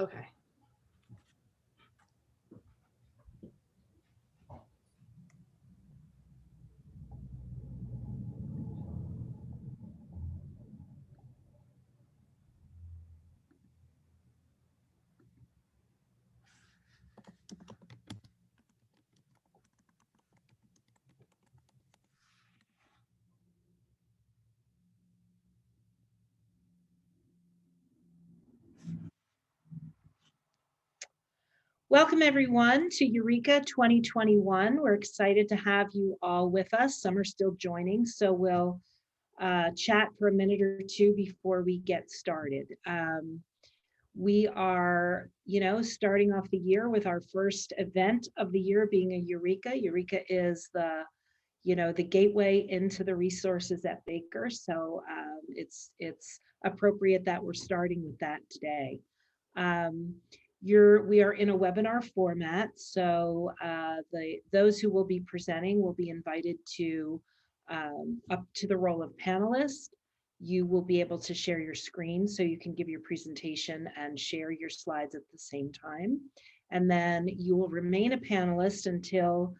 Okay. Welcome everyone to EUREKA 2021. We're excited to have you all with us. Some are still joining, so we'll chat for a minute or two before we get started. We are, starting off the year with our first event of the year being a EUREKA. EUREKA is the gateway into the resources at Baker. So it's appropriate that we're starting with that today. We are in a webinar format, so those who will be presenting will be invited to up to the role of panelist. You will be able to share your screen so you can give your presentation and share your slides at the same time. And then you will remain a panelist until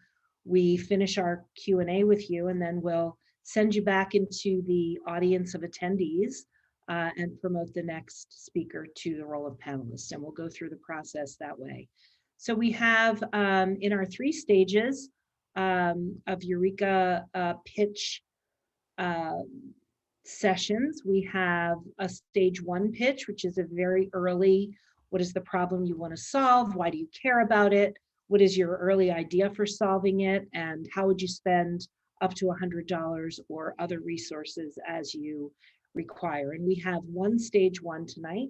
we finish our Q&A with you, and then we'll send you back into the audience of attendees and promote the next speaker to the role of panelist, and we'll go through the process that way. So we have in our 3 stages of EUREKA pitch sessions, we have a stage 1 pitch, which is a very early, what is the problem you want to solve? Why do you care about it? What is your early idea for solving it? And how would you spend up to $100 or other resources as you require? And we have one stage 1 tonight.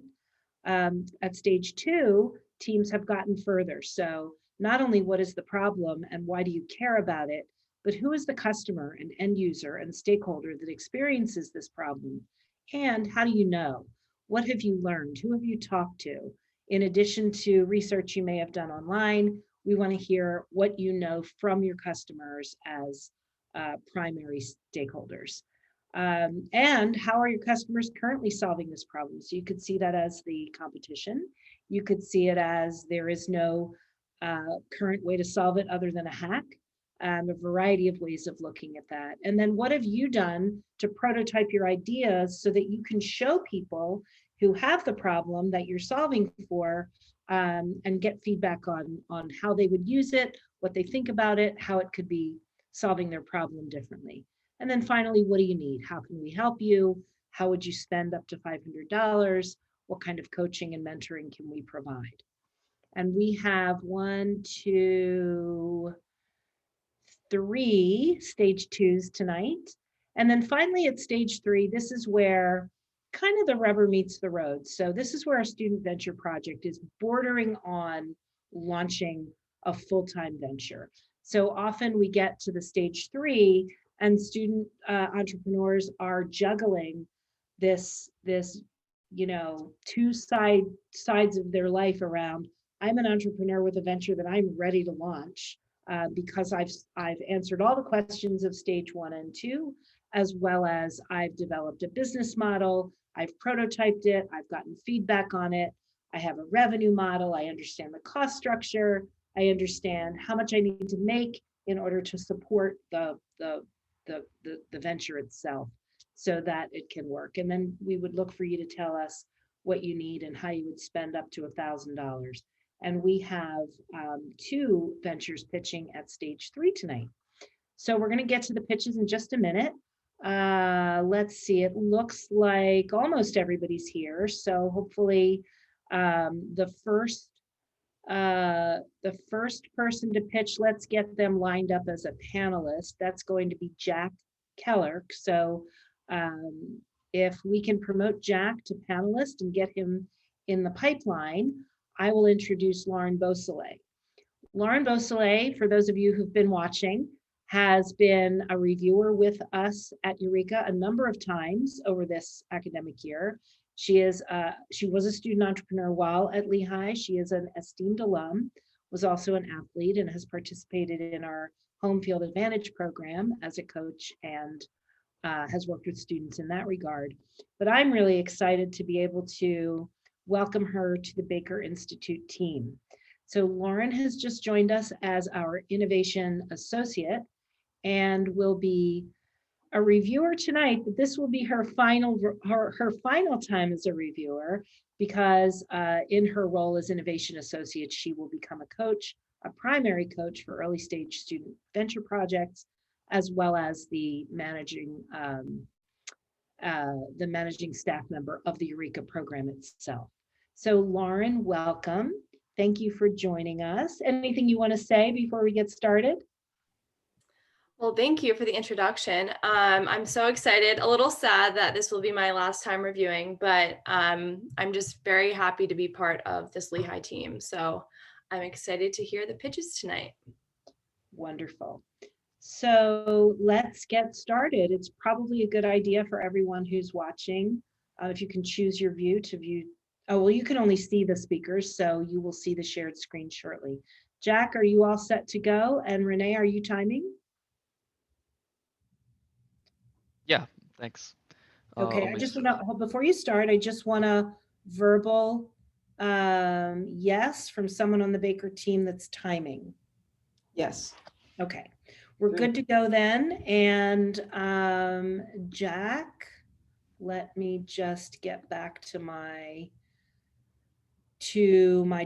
At stage 2, teams have gotten further. So not only what is the problem and why do you care about it, but who is the customer and end user and stakeholder that experiences this problem? And how do you know? What have you learned? Who have you talked to? In addition to research you may have done online, we want to hear what you know from your customers as primary stakeholders. And how are your customers currently solving this problem? So you could see that as the competition. You could see it as there is no current way to solve it other than a hack. A variety of ways of looking at that. And then what have you done to prototype your ideas so that you can show people who have the problem that you're solving for and get feedback on how they would use it, what they think about it, how it could be solving their problem differently. And then finally, what do you need? How can we help you? How would you spend up to $500? What kind of coaching and mentoring can we provide? And we have 1, 2, 3 stage 2s tonight. And then finally at stage 3, this is where kind of the rubber meets the road. So this is where our student venture project is bordering on launching a full-time venture. So often we get to the stage 3 and student entrepreneurs are juggling this 2 sides of their life around, I'm an entrepreneur with a venture that I'm ready to launch. Because I've answered all the questions of stage 1 and 2, as well as I've developed a business model, I've prototyped it, I've gotten feedback on it, I have a revenue model, I understand the cost structure, I understand how much I need to make in order to support the venture itself so that it can work. And then we would look for you to tell us what you need and how you would spend up to $1,000. And we have 2 ventures pitching at stage 3 tonight. So we're going to get to the pitches in just a minute. Let's see, it looks like almost everybody's here. So hopefully the first person to pitch, let's get them lined up as a panelist. That's going to be Jack Keller. So if we can promote Jack to panelist and get him in the pipeline, I will introduce Lauren Beausoleil. Lauren Beausoleil, for those of you who've been watching, has been a reviewer with us at EUREKA a number of times over this academic year. She was a student entrepreneur while at Lehigh. She is an esteemed alum, was also an athlete, and has participated in our Home Field Advantage program as a coach and has worked with students in that regard. But I'm really excited to be able to welcome her to the Baker Institute team. So Lauren has just joined us as our Innovation Associate and will be a reviewer tonight, but this will be her final time as a reviewer because in her role as Innovation Associate, she will become a coach, a primary coach for early stage student venture projects, as well as the managing staff member of the EUREKA program itself. So Lauren, welcome. Thank you for joining us. Anything you want to say before we get started? Well, thank you for the introduction. I'm so excited, a little sad that this will be my last time reviewing, but I'm just very happy to be part of this Lehigh team. So I'm excited to hear the pitches tonight. Wonderful. So let's get started. It's probably a good idea for everyone who's watching. If you can choose your view to view, oh, well, you can only see the speakers, so you will see the shared screen shortly. Jack, are you all set to go? And Renee, are you timing? Yeah, thanks. Okay, I just want to, before you start, I just want a verbal yes from someone on the Baker team that's timing. Yes. Okay, we're good to go then. And Jack, let me just get back to my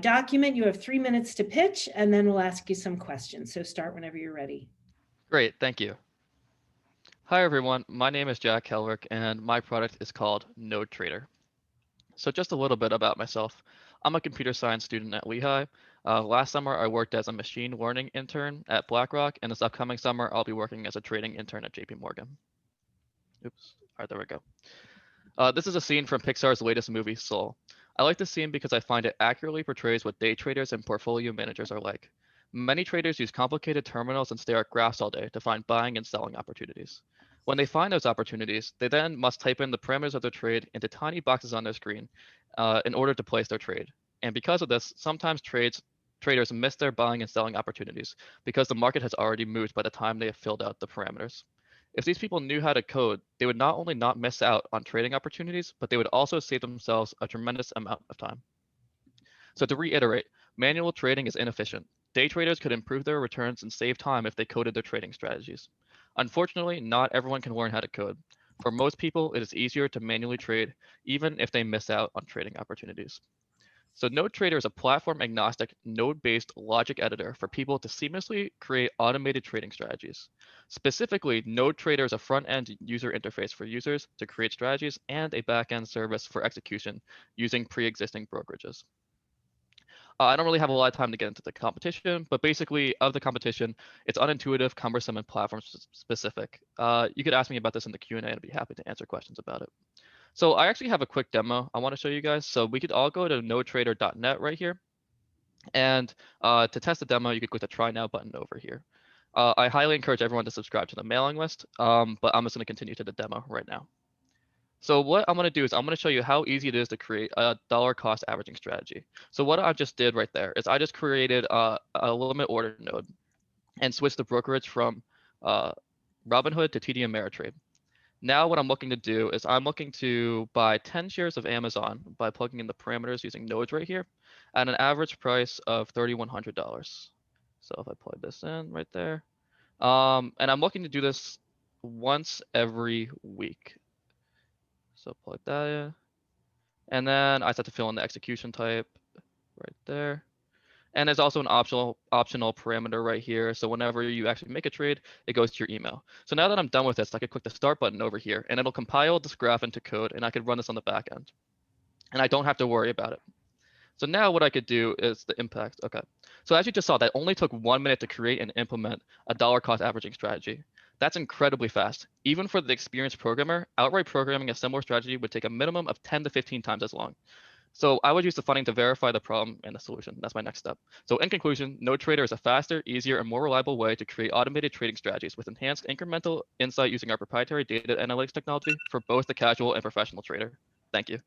document. You have 3 minutes to pitch, and then we'll ask you some questions. So start whenever you're ready. Great, thank you. Hi everyone, my name is Jack Helwick and my product is called Nodetrader. So just a little bit about myself. I'm a computer science student at Lehigh. Last summer I worked as a machine learning intern at BlackRock, and this upcoming summer I'll be working as a trading intern at JP Morgan. Oops, all right, there we go. This is a scene from Pixar's latest movie, Soul. I like this scene because I find it accurately portrays what day traders and portfolio managers are like. Many traders use complicated terminals and stare at graphs all day to find buying and selling opportunities. When they find those opportunities, they then must type in the parameters of their trade into tiny boxes on their screen in order to place their trade. And because of this, sometimes traders miss their buying and selling opportunities because the market has already moved by the time they have filled out the parameters. If these people knew how to code, they would not only not miss out on trading opportunities, but they would also save themselves a tremendous amount of time. So to reiterate, manual trading is inefficient. Day traders could improve their returns and save time if they coded their trading strategies. Unfortunately, not everyone can learn how to code. For most people, it is easier to manually trade, even if they miss out on trading opportunities. So Nodetrader is a platform-agnostic, node-based logic editor for people to seamlessly create automated trading strategies. Specifically, Nodetrader is a front-end user interface for users to create strategies and a back-end service for execution using pre-existing brokerages. I don't really have a lot of time to get into the competition, but basically of the competition, it's unintuitive, cumbersome, and platform specific. You could ask me about this in the Q&A and I'd be happy to answer questions about it. So I actually have a quick demo I want to show you guys. So we could all go to nodetrader.net right here. And to test the demo, you could click the try now button over here. I highly encourage everyone to subscribe to the mailing list, but I'm just going to continue to the demo right now. So what I'm going to do is I'm going to show you how easy it is to create a dollar cost averaging strategy. So what I just did right there is I just created a limit order node and switched the brokerage from Robinhood to TD Ameritrade. Now what I'm looking to do is I'm looking to buy 10 shares of Amazon by plugging in the parameters using nodes right here at an average price of $3,100. So if I plug this in right there, and I'm looking to do this once every week. So plug that in. And then I just have to fill in the execution type right there. And there's also an optional parameter right here. So whenever you actually make a trade, it goes to your email. So now that I'm done with this, I could click the start button over here and it'll compile this graph into code and I could run this on the back end. And I don't have to worry about it. So now what I could do is the impact. Okay. So as you just saw, that only took 1 minute to create and implement a dollar cost averaging strategy. That's incredibly fast. Even for the experienced programmer, outright programming a similar strategy would take a minimum of 10 to 15 times as long. So I would use the funding to verify the problem and the solution. That's my next step. So in conclusion, Nodetrader is a faster, easier, and more reliable way to create automated trading strategies with enhanced incremental insight using our proprietary data analytics technology for both the casual and professional trader. Thank you.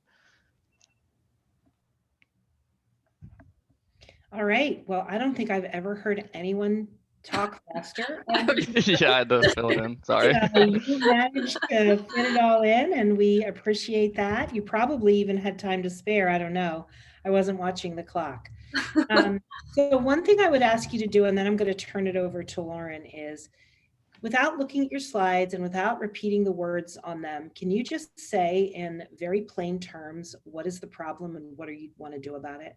All right. Well, I don't think I've ever heard anyone talk faster. Yeah, I had to fill it in. Sorry. So you managed to fit it all in, and we appreciate that. You probably even had time to spare. I don't know. I wasn't watching the clock. So one thing I would ask you to do, and then I'm going to turn it over to Lauren, is without looking at your slides and without repeating the words on them, can you just say in very plain terms, what is the problem and what do you want to do about it?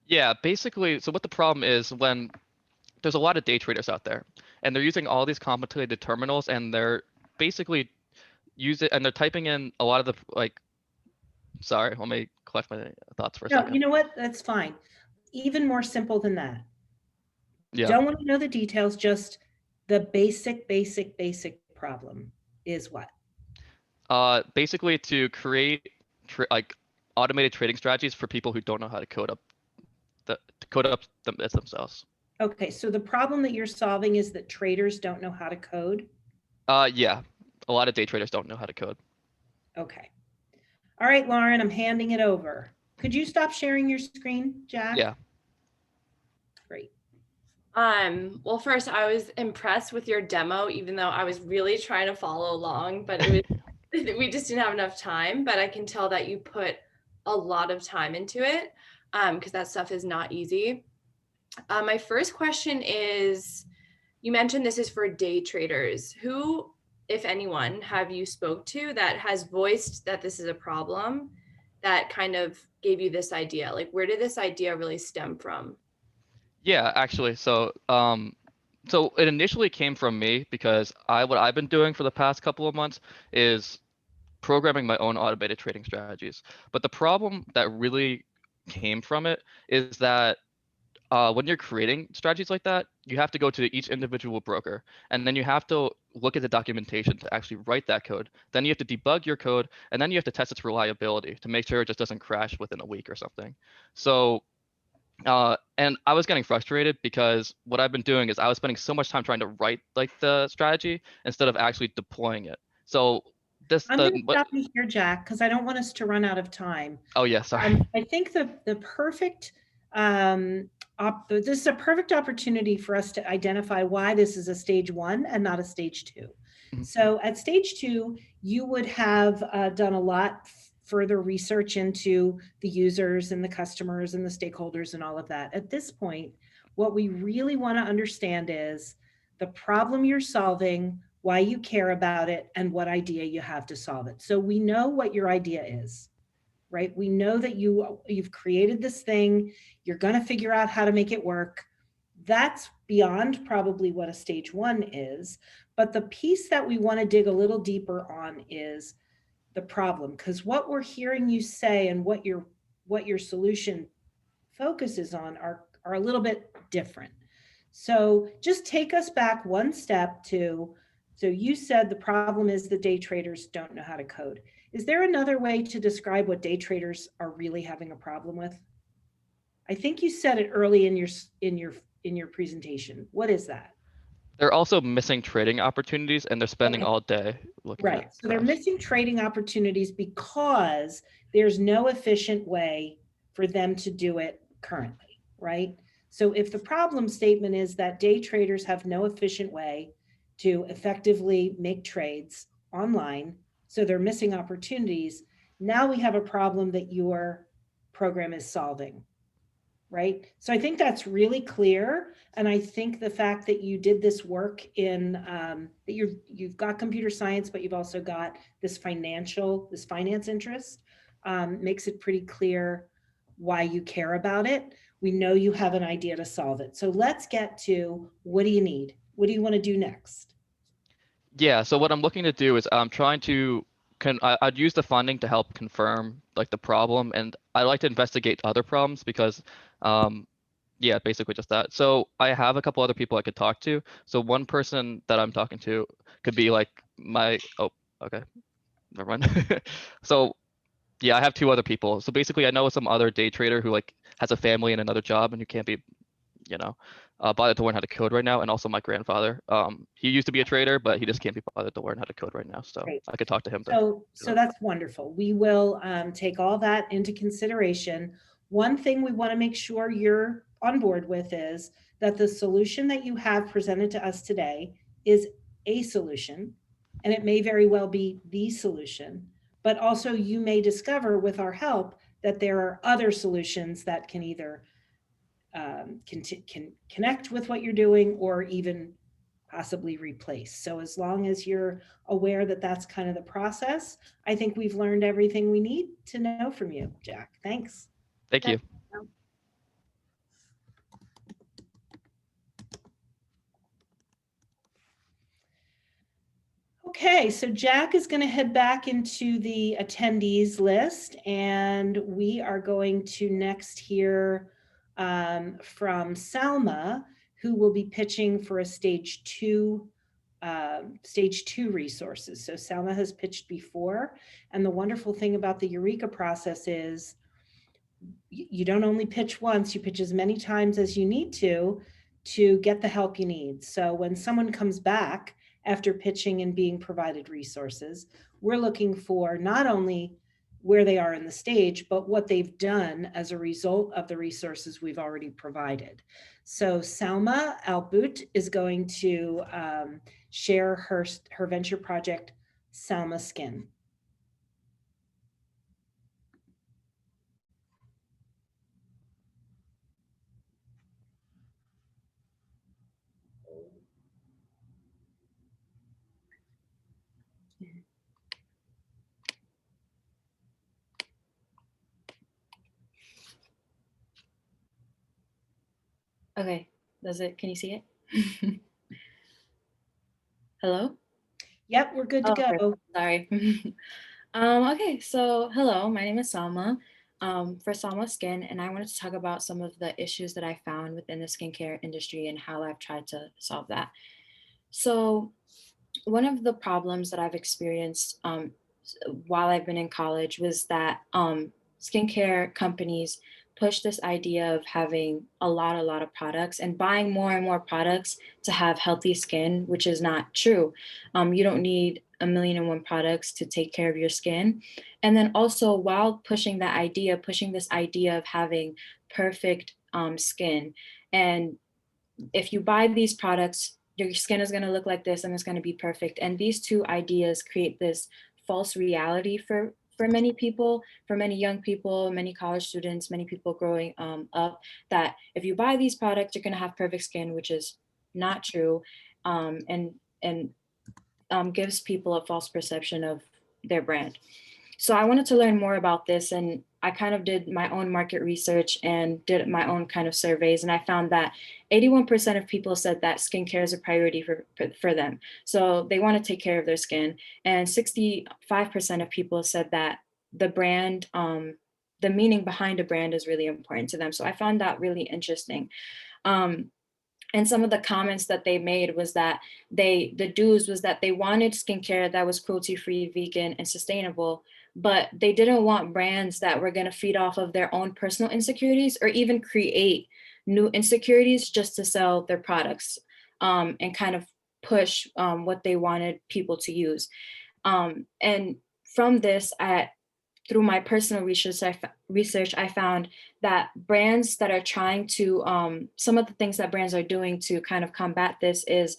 Yeah, basically, so what the problem is when there's a lot of day traders out there and they're using all these complicated terminals and they're basically they're typing in a lot of the sorry, let me collect my thoughts for a No, second. you know what? That's fine. Even more simple than that. Yeah. Don't want to know the details, just the basic problem is what? Basically to create automated trading strategies for people who don't know how to code up themselves. Okay, so the problem that you're solving is that traders don't know how to code? Yeah, a lot of day traders don't know how to code. Okay. All right, Lauren, I'm handing it over. Could you stop sharing your screen, Jack? Yeah. Great. Well, first, I was impressed with your demo, even though I was really trying to follow along, but it was we just didn't have enough time. But I can tell that you put a lot of time into it, because that stuff is not easy. My first question is, you mentioned this is for day traders. Who, if anyone, have you spoke to that has voiced that this is a problem that kind of gave you this idea? Like, where did this idea really stem from? Yeah, actually, so it initially came from me because what I've been doing for the past couple of months is programming my own automated trading strategies. But the problem that really came from it is that when you're creating strategies like that, you have to go to each individual broker, and then you have to look at the documentation to actually write that code. Then you have to debug your code, and then you have to test its reliability to make sure it just doesn't crash within a week or something. So and I was getting frustrated because what I've been doing is I was spending so much time trying to write like the strategy instead of actually deploying it. So I'm going to stop you here, Jack, because I don't want us to run out of time. Oh yeah, sorry. I think the perfect this is a perfect opportunity for us to identify why this is a stage 1 and not a stage 2. Mhm. So at stage 2, you would have done a lot further research into the users and the customers and the stakeholders and all of that. At this point, what we really want to understand is the problem you're solving, why you care about it, and what idea you have to solve it. So we know what your idea is, right? We know that you've created this thing, you're going to figure out how to make it work. That's beyond probably what a stage 1 is. But the piece that we want to dig a little deeper on is the problem, because what we're hearing you say and what your solution focuses on are a little bit different. So just take us back one step to, so you said the problem is the day traders don't know how to code. Is there another way to describe what day traders are really having a problem with? I think you said it early in your presentation. What is that? They're also missing trading opportunities and they're spending all day looking right. at So they're missing trading opportunities because there's no efficient way for them to do it currently, right? So if the problem statement is that day traders have no efficient way to effectively make trades online, so they're missing opportunities, now we have a problem that your program is solving, right? So I think that's really clear. And I think the fact that you did this work in, that you've got computer science, but you've also got this finance interest, makes it pretty clear why you care about it. We know you have an idea to solve it. So let's get to, what do you need? What do you want to do next? Yeah, so what I'm looking to do is I'm trying to I'd use the funding to help confirm like the problem, and I like to investigate other problems because yeah, basically just that. So I have a couple other people I could talk to. So one person that I'm talking to could be like okay, never mind. So yeah, I have two other people. So basically I know some other day trader who like has a family and another job and who can't be, bothered to learn how to code right now. And also my grandfather. He used to be a trader, but he just can't be bothered to learn how to code right now. So Great. I could talk to him. So that's wonderful. We will take all that into consideration. One thing we want to make sure you're on board with is that the solution that you have presented to us today is a solution, and it may very well be the solution, but also you may discover with our help that there are other solutions that can either can connect with what you're doing or even possibly replace. So as long as you're aware that that's kind of the process, I think we've learned everything we need to know from you, Jack. Thanks. Thank you. Okay, so Jack is going to head back into the attendees list, and we are going to next hear from Salma, who will be pitching for a stage two resources. So Salma has pitched before, and the wonderful thing about the Eureka process is you don't only pitch once, you pitch as many times as you need to get the help you need. So when someone comes back after pitching and being provided resources, we're looking for not only where they are in the stage, but what they've done as a result of the resources we've already provided. So Salma Albout is going to share her venture project, Samoa Skin. Okay, can you see it? Hello? Yep, we're good to go. Okay, sorry. Okay, so hello, my name is Salma for Samoa Skin, and I wanted to talk about some of the issues that I found within the skincare industry and how I've tried to solve that. So one of the problems that I've experienced while I've been in college was that skincare companies push this idea of having a lot of products and buying more and more products to have healthy skin, which is not true. You don't need 1,000,001 products to take care of your skin. And then also while pushing this idea of having perfect skin. And if you buy these products, your skin is going to look like this and it's going to be perfect. And these two ideas create this false reality for many people, for many young people, many college students, many people growing up, that if you buy these products, you're going to have perfect skin, which is not true, and gives people a false perception of their brand. So I wanted to learn more about this, and I kind of did my own market research and did my own kind of surveys. And I found that 81% of people said that skincare is a priority for them. So they want to take care of their skin. And 65% of people said that the brand, the meaning behind a brand is really important to them. So I found that really interesting. And some of the comments that they made was that the do's was that they wanted skincare that was cruelty-free, vegan, and sustainable, but they didn't want brands that were going to feed off of their own personal insecurities or even create new insecurities just to sell their products and kind of push what they wanted people to use. And from this, through my personal research, I found that brands that are trying to, some of the things that brands are doing to kind of combat this is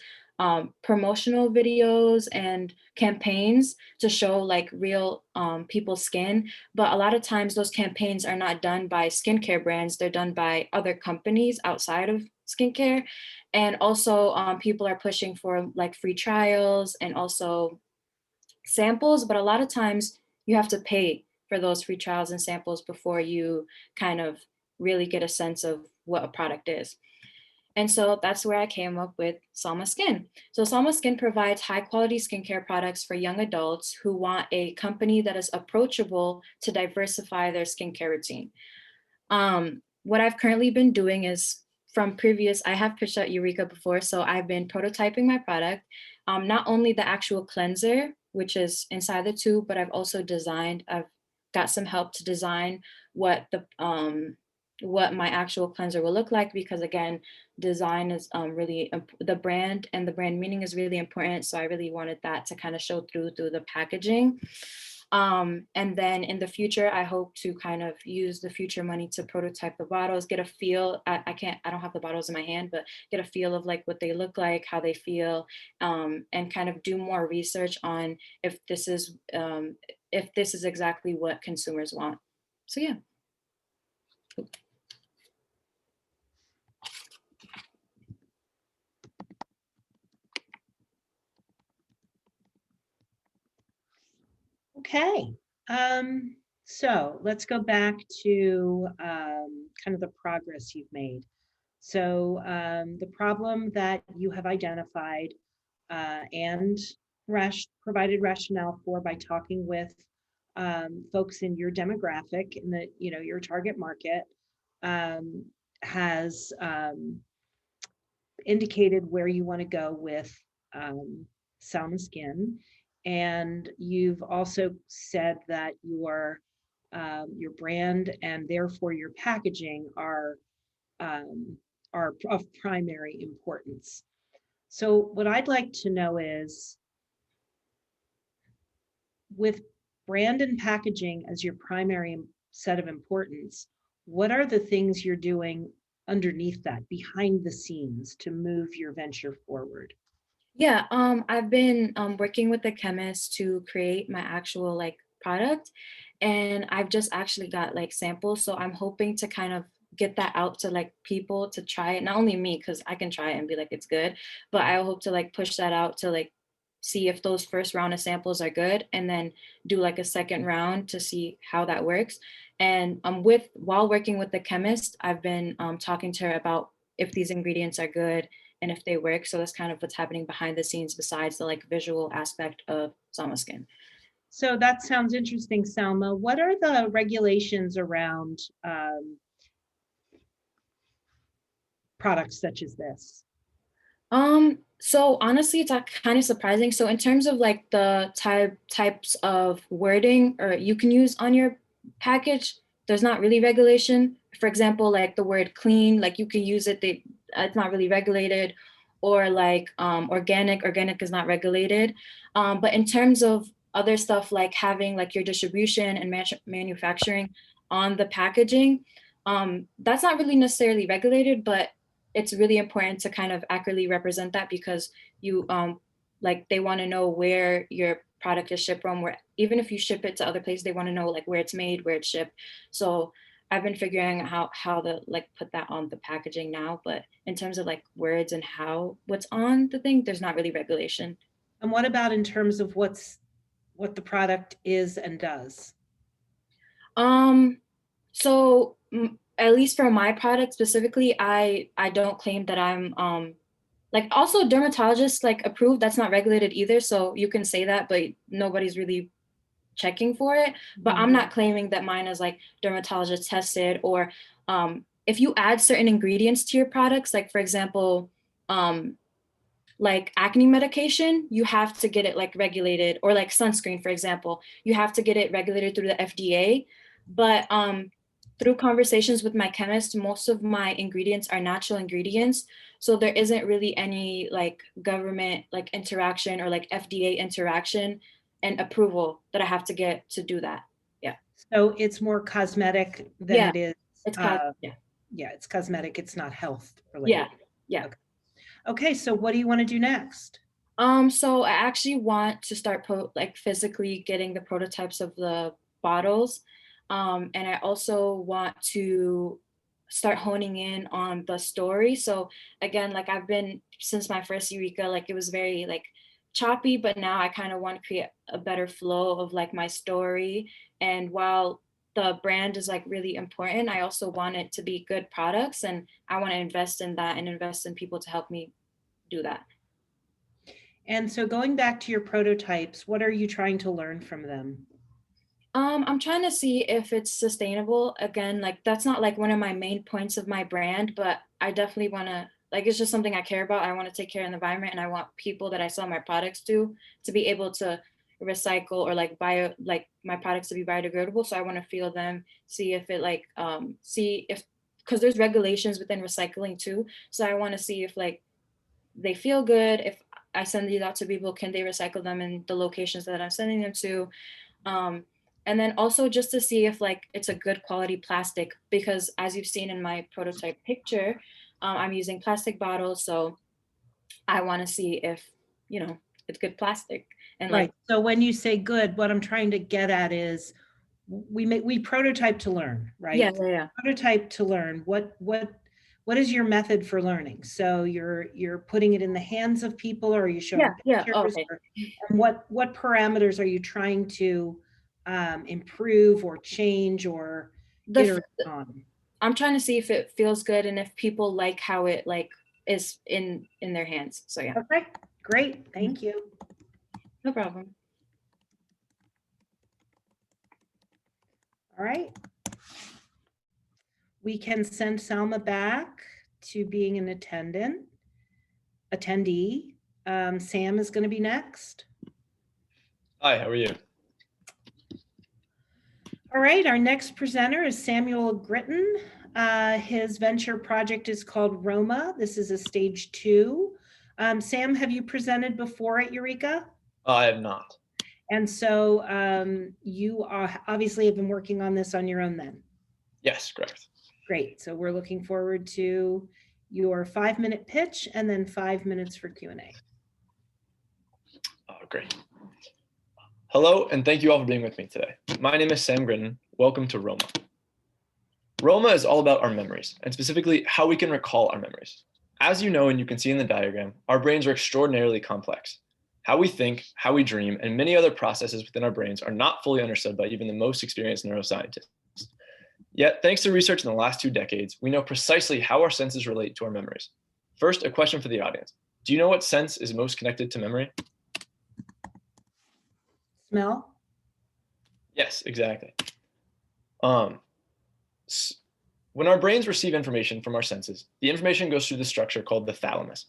promotional videos and campaigns to show like real people's skin. But a lot of times those campaigns are not done by skincare brands, they're done by other companies outside of skincare. And also people are pushing for like free trials and also samples, but a lot of times you have to pay for those free trials and samples before you kind of really get a sense of what a product is. And so that's where I came up with Samoa Skin. So Samoa Skin provides high quality skincare products for young adults who want a company that is approachable to diversify their skincare routine. What I've currently been doing is I have pitched out Eureka before, so I've been prototyping my product. Not only the actual cleanser, which is inside the tube, but I've got some help to design what my actual cleanser will look like, because again, design is really the brand and the brand meaning is really important. So I really wanted that to kind of show through the packaging. And then in the future, I hope to kind of use the future money to prototype the bottles, get a feel. I don't have the bottles in my hand, but get a feel of like what they look like, how they feel, and kind of do more research on if this is exactly what consumers want. So yeah. Okay. So let's go back to kind of the progress you've made. So the problem that you have identified and provided rationale for by talking with folks in your demographic in the, your target market has indicated where you want to go with Samoa Skin. And you've also said that your brand and therefore your packaging are of primary importance. So what I'd like to know is, with brand and packaging as your primary set of importance, what are the things you're doing underneath that, behind the scenes, to move your venture forward? Yeah, I've been working with the chemist to create my actual like product, and I've just actually got like samples. So I'm hoping to kind of get that out to like people to try it. Not only me, because I can try it and be like it's good, but I hope to like push that out to like see if those first round of samples are good, and then do like a second round to see how that works. And while working with the chemist, I've been talking to her about if these ingredients are good and if they work. So that's kind of what's happening behind the scenes besides the like visual aspect of Samoa Skin. So that sounds interesting, Selma. What are the regulations around products such as this? So honestly, it's kind of surprising. So in terms of like the types of wording or you can use on your package, there's not really regulation. For example, like the word clean, like you can use it, it's not really regulated. Or like organic is not regulated. But in terms of other stuff like having like your distribution and manufacturing on the packaging, that's not really necessarily regulated, but it's really important to kind of accurately represent that, because you like they want to know where your product is shipped from, where even if you ship it to other places, they want to know like where it's made, where it's shipped. So I've been figuring out how to like put that on the packaging now, but in terms of like words and what's on the thing, there's not really regulation. And what about in terms of what the product is and does? So at least for my product specifically, I don't claim that I'm like also dermatologist like approved. That's not regulated either. So you can say that, but nobody's really checking for it. But I'm not claiming that mine is like dermatologist tested, or if you add certain ingredients to your products, like for example, like acne medication, you have to get it like regulated, or like sunscreen, for example, you have to get it regulated through the FDA. But through conversations with my chemist, most of my ingredients are natural ingredients. So there isn't really any like government like interaction or like FDA interaction and approval that I have to get to do that. Yeah. So it's more cosmetic than it is. It's yeah. Yeah, it's cosmetic. It's not health Yeah. related. Yeah. Okay, so what do you want to do next? So I actually want to start like physically getting the prototypes of the bottles. And I also want to start honing in on the story. So again, like I've been since my first EUREKA, like it was very like choppy, but now I kind of want to create a better flow of like my story. And while the brand is like really important, I also want it to be good products, and I want to invest in that and invest in people to help me do that. And so going back to your prototypes, what are you trying to learn from them? I'm trying to see if it's sustainable. Again, like that's not like one of my main points of my brand, but I definitely want to like it's just something I care about. I want to take care of the environment, and I want people that I sell my products to be able to recycle or like like my products to be biodegradable. So I want to feel them, see if it like see if because there's regulations within recycling too. So I want to see if like they feel good. If I send these out to people, can they recycle them in the locations that I'm sending them to? And then also just to see if like it's a good quality plastic, because as you've seen in my prototype picture, I'm using plastic bottles. So I want to see if, you know, it's good plastic. And like, Right. So when you say good, what I'm trying to get at is we prototype to learn, yeah, right? yeah, yeah. Prototype to learn. What is your method for learning? So you're putting it in the hands of people, or are you showing Yeah, yeah. Oh, pictures? okay. And what parameters are you trying to improve or change or iterate on? I'm trying to see if it feels good and if people like how it like is in their hands. So yeah. Okay, great. Thank you. No problem. All right. We can send Salma back to being an attendee. Sam is going to be next. Hi, how are you? All right, our next presenter is Samuel Gritton. His venture project is called Roma. This is a stage 2. Sam, have you presented before at EUREKA? I have not. And so you obviously have been working on this on your own then? Yes, correct. Great. So we're looking forward to your 5-minute pitch and then 5 minutes for Q&A. Great. Hello, and thank you all for being with me today. My name is Sam Gritton. Welcome to Roma. Roma is all about our memories, and specifically how we can recall our memories. As you know, and you can see in the diagram, our brains are extraordinarily complex. How we think, how we dream, and many other processes within our brains are not fully understood by even the most experienced neuroscientists. Yet, thanks to research in the last 2 decades, we know precisely how our senses relate to our memories. First, a question for the audience. Do you know what sense is most connected to memory? Smell? Yes, exactly. When our brains receive information from our senses, the information goes through the structure called the thalamus.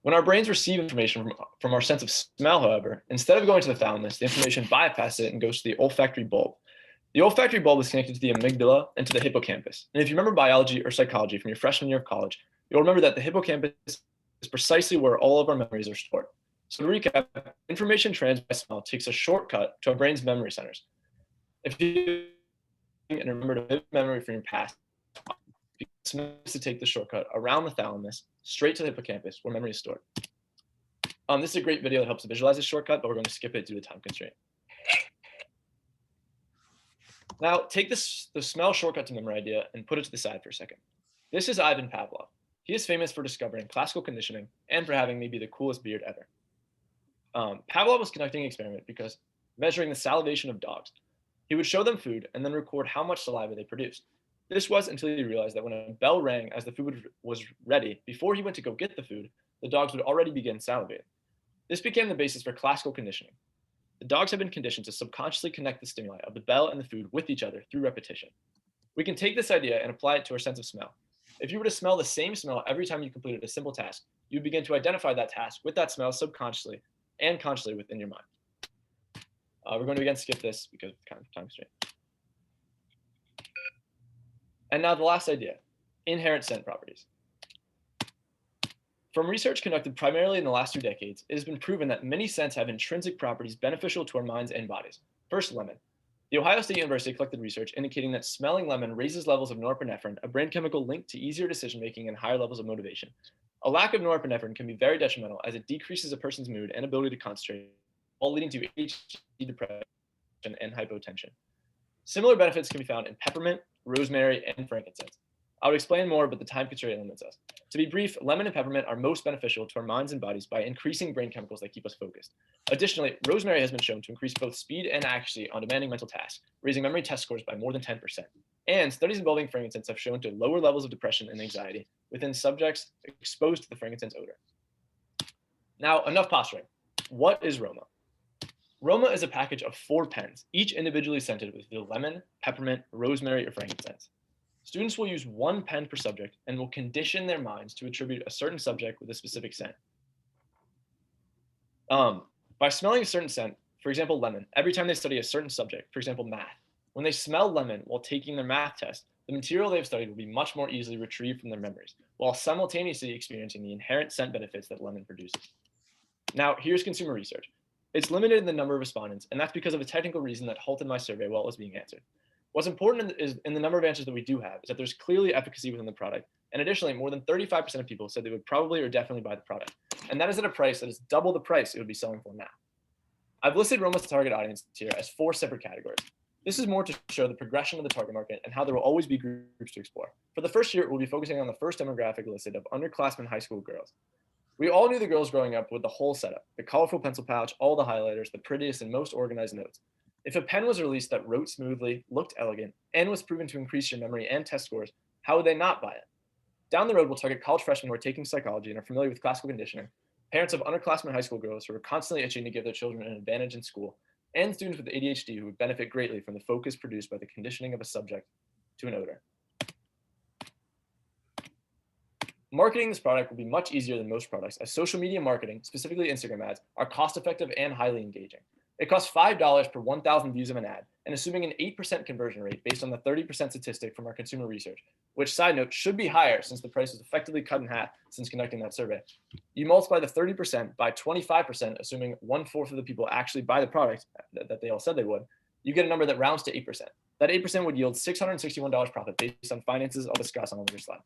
When our brains receive information from our sense of smell, however, instead of going to the thalamus, the information bypasses it and goes to the olfactory bulb. The olfactory bulb is connected to the amygdala and to the hippocampus. And if you remember biology or psychology from your freshman year of college, you'll remember that the hippocampus is precisely where all of our memories are stored. So to recap, information transmitted by smell takes a shortcut to our brain's memory centers. If you and remember to memory from your past, smell is to take the shortcut around the thalamus, straight to the hippocampus, where memory is stored. This is a great video that helps visualize this shortcut, but we're going to skip it due to time constraint. Now, take the smell shortcut to memory idea and put it to the side for a second. This is Ivan Pavlov. He is famous for discovering classical conditioning and for having maybe the coolest beard ever. Pavlov was conducting an experiment because measuring the salivation of dogs. He would show them food and then record how much saliva they produced. This was until he realized that when a bell rang as the food was ready, before he went to go get the food, the dogs would already begin salivating. This became the basis for classical conditioning. The dogs have been conditioned to subconsciously connect the stimuli of the bell and the food with each other through repetition. We can take this idea and apply it to our sense of smell. If you were to smell the same smell every time you completed a simple task, you would begin to identify that task with that smell subconsciously and consciously within your mind. We're going to again skip this because of time constraint. And now the last idea, inherent scent properties. From research conducted primarily in the last 2 decades, it has been proven that many scents have intrinsic properties beneficial to our minds and bodies. First, lemon. The Ohio State University collected research indicating that smelling lemon raises levels of norepinephrine, a brain chemical linked to easier decision-making and higher levels of motivation. A lack of norepinephrine can be very detrimental as it decreases a person's mood and ability to concentrate, all leading to ADHD, depression, and hypotension. Similar benefits can be found in peppermint, rosemary, and frankincense. I would explain more, but the time constraint limits us. To be brief, lemon and peppermint are most beneficial to our minds and bodies by increasing brain chemicals that keep us focused. Additionally, rosemary has been shown to increase both speed and accuracy on demanding mental tasks, raising memory test scores by more than 10%. And studies involving frankincense have shown to lower levels of depression and anxiety within subjects exposed to the frankincense odor. Now, enough posturing. What is Roma? Roma is a package of 4 pens, each individually scented with either lemon, peppermint, rosemary, or frankincense. Students will use 1 pen per subject and will condition their minds to attribute a certain subject with a specific scent. By smelling a certain scent, for example, lemon, every time they study a certain subject, for example, math, when they smell lemon while taking their math test, the material they've studied will be much more easily retrieved from their memories, while simultaneously experiencing the inherent scent benefits that lemon produces. Now, here's consumer research. It's limited in the number of respondents, and that's because of a technical reason that halted my survey while it was being answered. What's important in the number of answers that we do have is that there's clearly efficacy within the product, and additionally, more than 35% of people said they would probably or definitely buy the product, and that is at a price that is double the price it would be selling for now. I've listed Roma's target audience here as 4 separate categories. This is more to show the progression of the target market and how there will always be groups to explore. For the first year, we'll be focusing on the first demographic listed of underclassmen high school girls. We all knew the girls growing up with the whole setup, the colorful pencil pouch, all the highlighters, the prettiest and most organized notes. If a pen was released that wrote smoothly, looked elegant, and was proven to increase your memory and test scores, how would they not buy it? Down the road, we'll target college freshmen who are taking psychology and are familiar with classical conditioning, parents of underclassmen high school girls who are constantly itching to give their children an advantage in school, and students with ADHD who would benefit greatly from the focus produced by the conditioning of a subject to an odor. Marketing this product will be much easier than most products, as social media marketing, specifically Instagram ads, are cost-effective and highly engaging. It costs $5 per 1,000 views of an ad, and assuming an 8% conversion rate based on the 30% statistic from our consumer research, which, side note, should be higher since the price was effectively cut in half since conducting that survey. You multiply the 30% by 25%, assuming 1/4 of the people actually buy the product that they all said they would, you get a number that rounds to 8%. That 8% would yield $661 profit based on finances I'll discuss on a later slide.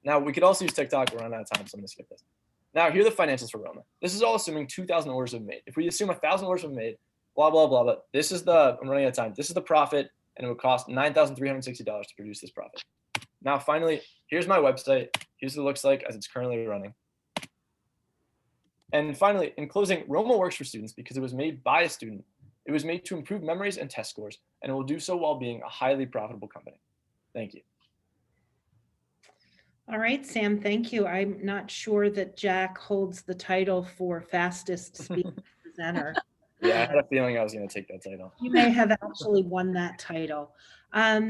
Now, we could also use TikTok. We're running out of time, so I'm going to skip this. Now, here are the financials for Roma. This is all assuming 2,000 orders have been made. If we assume 1,000 orders have been made, blah, blah, blah, but this is I'm running out of time. This is the profit, and it would cost $9,360 to produce this profit. Now, finally, here's my website. Here's what it looks like as it's currently running. And finally, in closing, Roma works for students because it was made by a student. It was made to improve memories and test scores, and it will do so while being a highly profitable company. Thank you. All right, Sam, thank you. I'm not sure that Jack holds the title for fastest speaking presenter. Yeah, I had a feeling I was going to take that title. You may have actually won that title.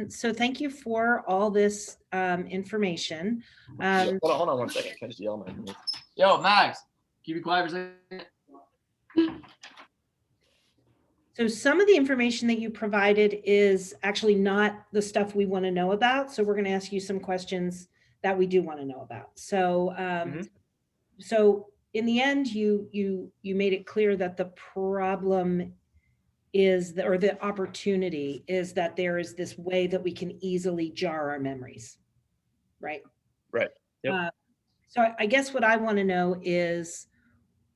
So thank you for all this information. Hold on 1 second. Can I just yell at my Yo, Max, keep it quiet for a second. So some of the information that you provided is actually not the stuff we want to know about. So we're going to ask you some questions that we do want to know about. So, so in the end, you made it clear that the problem is, or the opportunity is, that there is this way that we can easily jar our memories, right? Right. Yep. So I guess what I want to know is,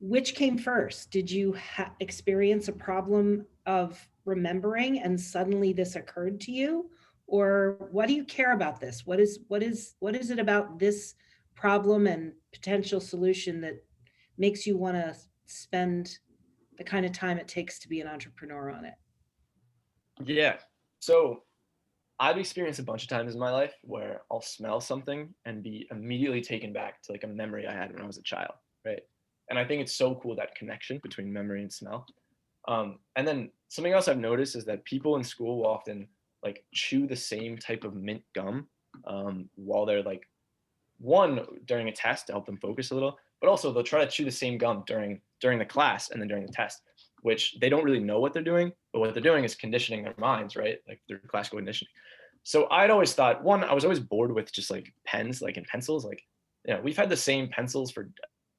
which came first? Did you experience a problem of remembering and suddenly this occurred to you? Or what do you care about this? What is it about this problem and potential solution that makes you want to spend the kind of time it takes to be an entrepreneur on it? Yeah. So I've experienced a bunch of times in my life where I'll smell something and be immediately taken back to like a memory I had when I was a child, right? And I think it's so cool, that connection between memory and smell. And then something else I've noticed is that people in school will often like chew the same type of mint gum while they're like, during a test to help them focus a little, but also they'll try to chew the same gum during the class and then during the test, which they don't really know what they're doing, but what they're doing is conditioning their minds, right? Like they're classical conditioning. So I'd always thought, I was always bored with just like pens, like and pencils. Like, we've had the same pencils for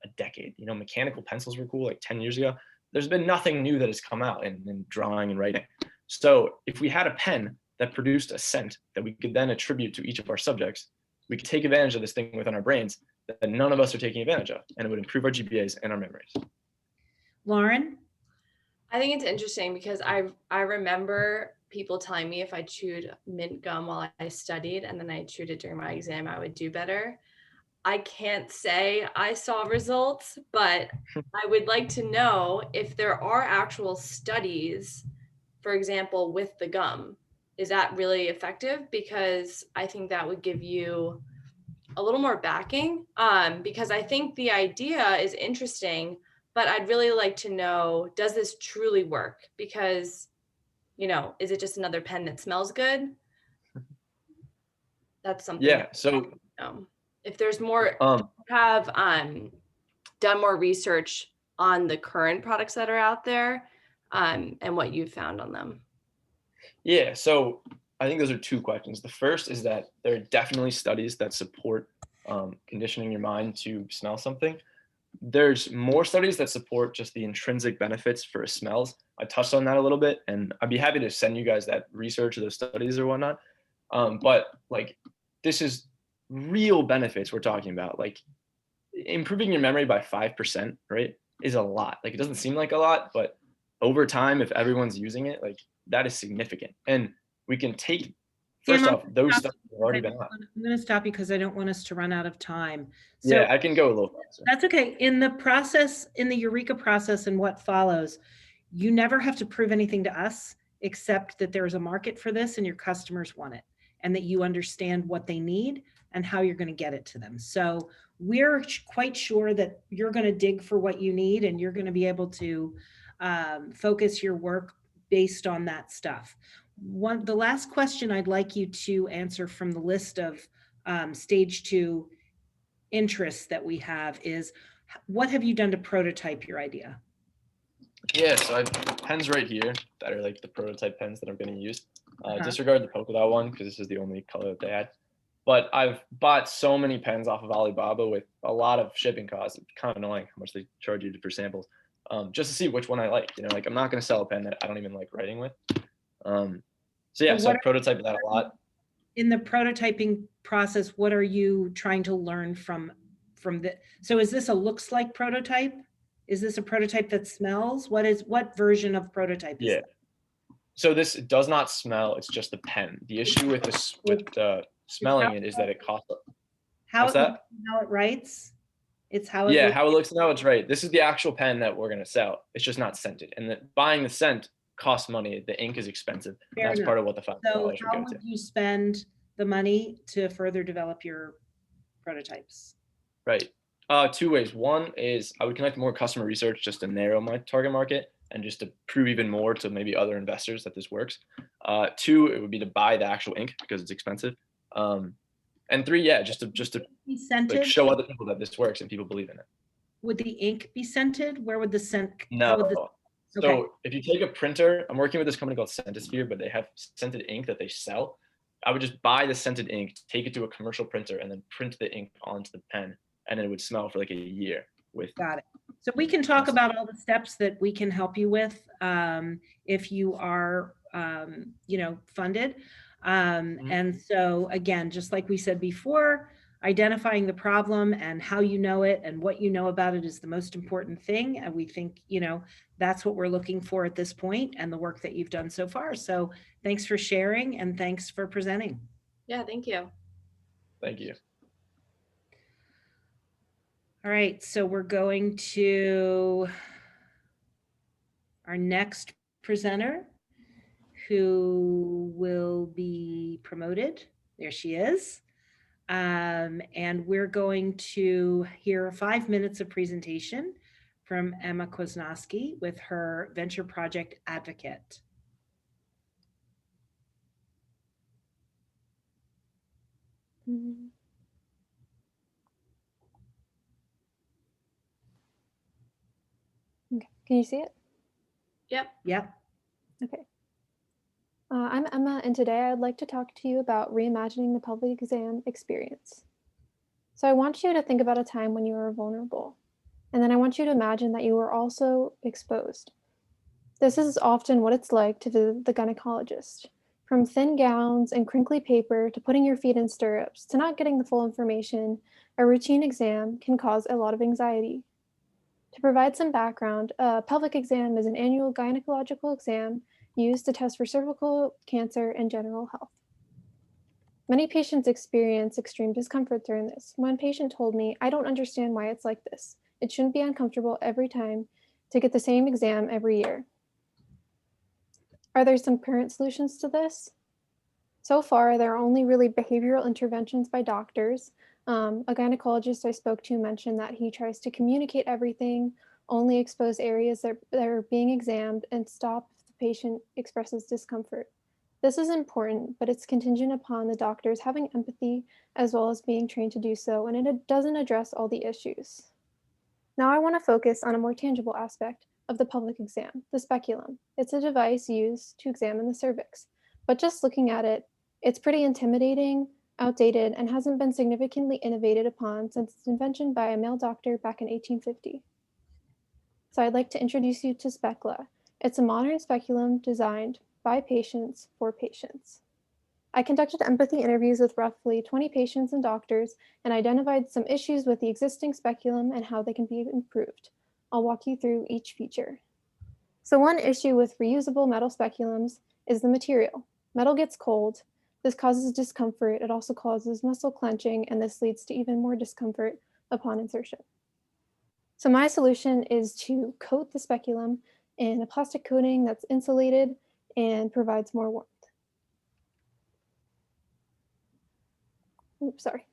a decade. Mechanical pencils were cool like 10 years ago. There's been nothing new that has come out in drawing and writing. So if we had a pen that produced a scent that we could then attribute to each of our subjects, we could take advantage of this thing within our brains that none of us are taking advantage of, and it would improve our GPAs and our memories. Lauren? I think it's interesting because I remember people telling me if I chewed mint gum while I studied and then I chewed it during my exam, I would do better. I can't say I saw results, but I would like to know if there are actual studies, for example, with the gum. Is that really effective? Because I think that would give you a little more backing, because I think the idea is interesting, but I'd really like to know, does this truly work? Because, is it just another pen that smells good? That's something. Yeah. So if there's more, have done more research on the current products that are out there, and what you've found on them. Yeah, so I think those are two questions. The first is that there are definitely studies that support conditioning your mind to smell something. there's more studies that support just the intrinsic benefits for smells. I touched on that a little bit, and I'd be happy to send you guys that research or those studies or whatnot. But like, this is real benefits we're talking about. Like, improving your memory by 5%, right, is a lot. Like, it doesn't seem like a lot, but over time, if everyone's using it, like, that is significant. And we can take, first off, those studies have already been out. I'm going to stop you because I don't want us to run out of time. So Yeah, I can go a little faster. that's okay. In the process, in the EUREKA process and what follows, you never have to prove anything to us except that there's a market for this and your customers want it, and that you understand what they need and how you're going to get it to them. So we're quite sure that you're going to dig for what you need, and you're going to be able to focus your work based on that stuff. The last question I'd like you to answer from the list of stage 2 interests that we have is, what have you done to prototype your idea? Yeah, so I have pens right here that are like the prototype pens that I'm going to use. Disregard the polka dot one because this is the only color that they had. But I've bought so many pens off of Alibaba with a lot of shipping costs. It's kind of annoying how much they charge you for samples, just to see which one I like. You know, like, I'm not going to sell a pen that I don't even like writing with. So yeah, so I prototyped that a lot. In the prototyping process, what are you trying to learn from the, so is this a looks like prototype? Is this a prototype that smells? What version of prototype is it? So this does not smell, it's just the pen. The issue with this, with smelling it, is that it costs. What's that? How it writes? It's how it Yeah, looks. how it looks and how it's right. This is the actual pen that we're going to sell. It's just not scented. And buying the scent costs money. The ink is expensive. That's part of what the $5 So would how go to. would you spend the money to further develop your prototypes? Right. 2 ways. One is I would connect more customer research just to narrow my target market and just to prove even more to maybe other investors that this works. 2, it would be to buy the actual ink because it's expensive. And 3, yeah, just to Be scented? like show other people that this works and people believe in it. Would the ink be scented? Where would the scent? No. Okay. So if you take a printer, I'm working with this company called Scentisphere, but they have scented ink that they sell. I would just buy the scented ink, take it to a commercial printer, and then print the ink onto the pen, and it would smell for like a year. Got it. So we can talk about all the steps that we can help you with if you are, funded. And so again, just like we said before, identifying the problem and how you know it and what you know about it is the most important thing. And we think, that's what we're looking for at this point and the work that you've done so far. So thanks for sharing and thanks for presenting. Yeah, thank you. Thank you. All right, so we're going to our next presenter who will be promoted. There she is. And we're going to hear 5 minutes of presentation from Emma Kwasnoksi with her Venture Project Advocate. Okay, can you see it? Yep. Okay. I'm Emma, and today I'd like to talk to you about reimagining the public exam experience. So I want you to think about a time when you were vulnerable, and then I want you to imagine that you were also exposed. This is often what it's like to visit the gynecologist. From thin gowns and crinkly paper to putting your feet in stirrups to not getting the full information, a routine exam can cause a lot of anxiety. To provide some background, a pelvic exam is an annual gynecological exam used to test for cervical cancer and general health. Many patients experience extreme discomfort during this. One patient told me, "I don't understand why it's like this. It shouldn't be uncomfortable every time to get the same exam every year." Are there some current solutions to this? So far, there are only really behavioral interventions by doctors. A gynecologist I spoke to mentioned that he tries to communicate everything, only expose areas that are being examined, and stop if the patient expresses discomfort. This is important, but it's contingent upon the doctors having empathy as well as being trained to do so, and it doesn't address all the issues. Now I want to focus on a more tangible aspect of the public exam, the speculum. It's a device used to examine the cervix, but just looking at it, it's pretty intimidating, outdated, and hasn't been significantly innovated upon since its invention by a male doctor back in 1850. So I'd like to introduce you to Specula. It's a modern speculum designed by patients for patients. I conducted empathy interviews with roughly 20 patients and doctors and identified some issues with the existing speculum and how they can be improved. I'll walk you through each feature. So one issue with reusable metal speculums is the material. Metal gets cold. This causes discomfort. It also causes muscle clenching, and this leads to even more discomfort upon insertion. So my solution is to coat the speculum in a plastic coating that's insulated and provides more warmth. Oops, sorry.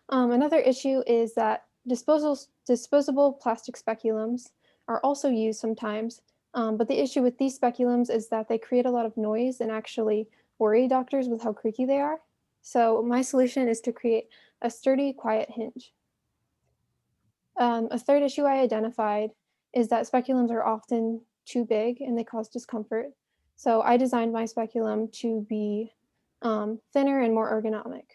Another issue is that disposable plastic speculums are also used sometimes, but the issue with these speculums is that they create a lot of noise and actually worry doctors with how creaky they are. So my solution is to create a sturdy, quiet hinge. A third issue I identified is that speculums are often too big and they cause discomfort. So I designed my speculum to be thinner and more ergonomic.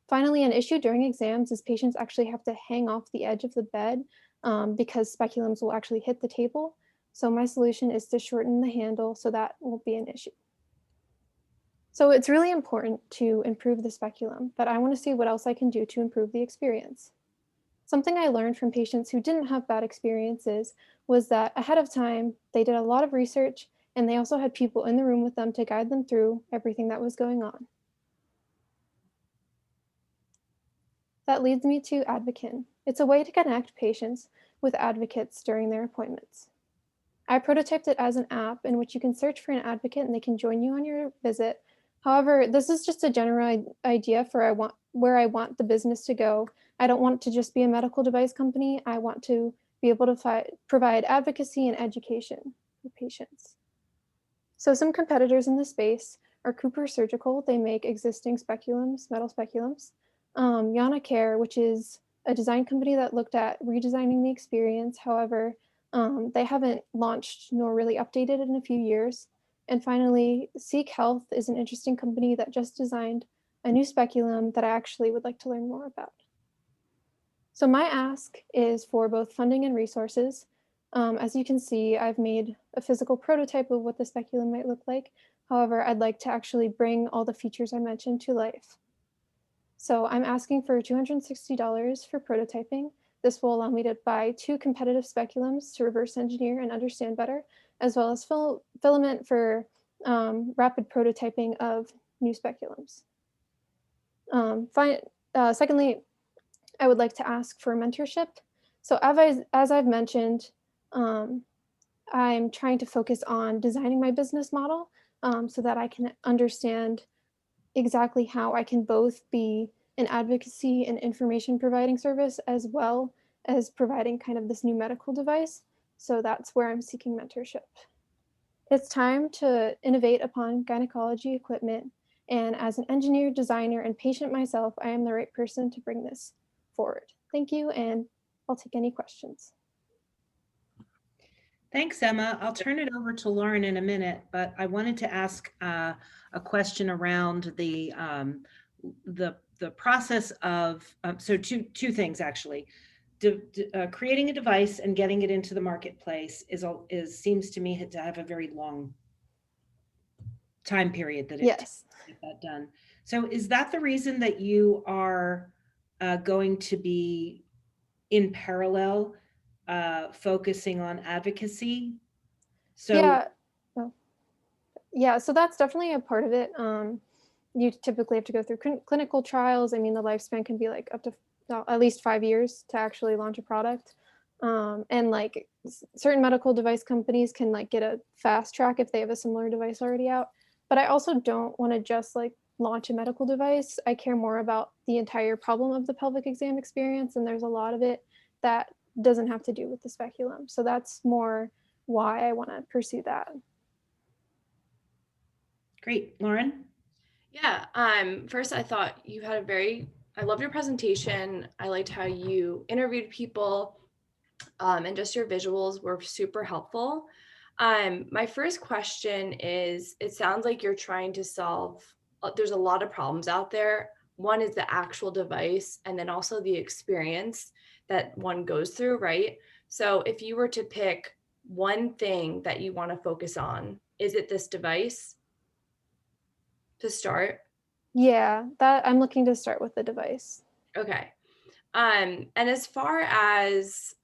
Finally, an issue during exams is patients actually have to hang off the edge of the bed because speculums will actually hit the table. So my solution is to shorten the handle so that won't be an issue. So it's really important to improve the speculum, but I want to see what else I can do to improve the experience. Something I learned from patients who didn't have bad experiences was that ahead of time, they did a lot of research and they also had people in the room with them to guide them through everything that was going on. That leads me to Advokin. It's a way to connect patients with advocates during their appointments. I prototyped it as an app in which you can search for an advocate and they can join you on your visit. However, this is just a general idea for where I want the business to go. I don't want it to just be a medical device company. I want to be able to provide advocacy and education for patients. So some competitors in the space are Cooper Surgical. They make existing speculums, metal speculums. Yana Care, which is a design company that looked at redesigning the experience. However, they haven't launched nor really updated in a few years. And finally, Seek Health is an interesting company that just designed a new speculum that I actually would like to learn more about. So my ask is for both funding and resources. As you can see, I've made a physical prototype of what the speculum might look like. However, I'd like to actually bring all the features I mentioned to life. So I'm asking for $260 for prototyping. This will allow me to buy 2 competitive speculums to reverse engineer and understand better, as well as filament for rapid prototyping of new speculums. Secondly, I would like to ask for mentorship. So as I've mentioned, I'm trying to focus on designing my business model so that I can understand exactly how I can both be an advocacy and information providing service as well as providing kind of this new medical device. So that's where I'm seeking mentorship. It's time to innovate upon gynecology equipment. And as an engineer, designer, and patient myself, I am the right person to bring this forward. Thank you, and I'll take any questions. Thanks, Emma. I'll turn it over to Lauren in a minute, but I wanted to ask a question around the process of, so two things actually. Creating a device and getting it into the marketplace seems to me to have a very long time period that it takes to get that done. So is that the reason that you are going to be in parallel focusing on advocacy? So yeah, so that's definitely a part of it. You typically have to go through clinical trials. I mean, the lifespan can be like up to at least 5 years to actually launch a product. And like certain medical device companies can like get a fast track if they have a similar device already out. But I also don't want to just like launch a medical device. I care more about the entire problem of the pelvic exam experience. And there's a lot of it that doesn't have to do with the speculum. So that's more why I want to pursue that. Great. Lauren? Yeah, first I thought you had I loved your presentation. I liked how you interviewed people and just your visuals were super helpful. My first question is, it sounds like you're trying to solve there's a lot of problems out there. One is the actual device, and then also the experience that one goes through, right? So if you were to pick one thing that you want to focus on, is it this device to start? Yeah, that I'm looking to start with the device. Okay. And as far as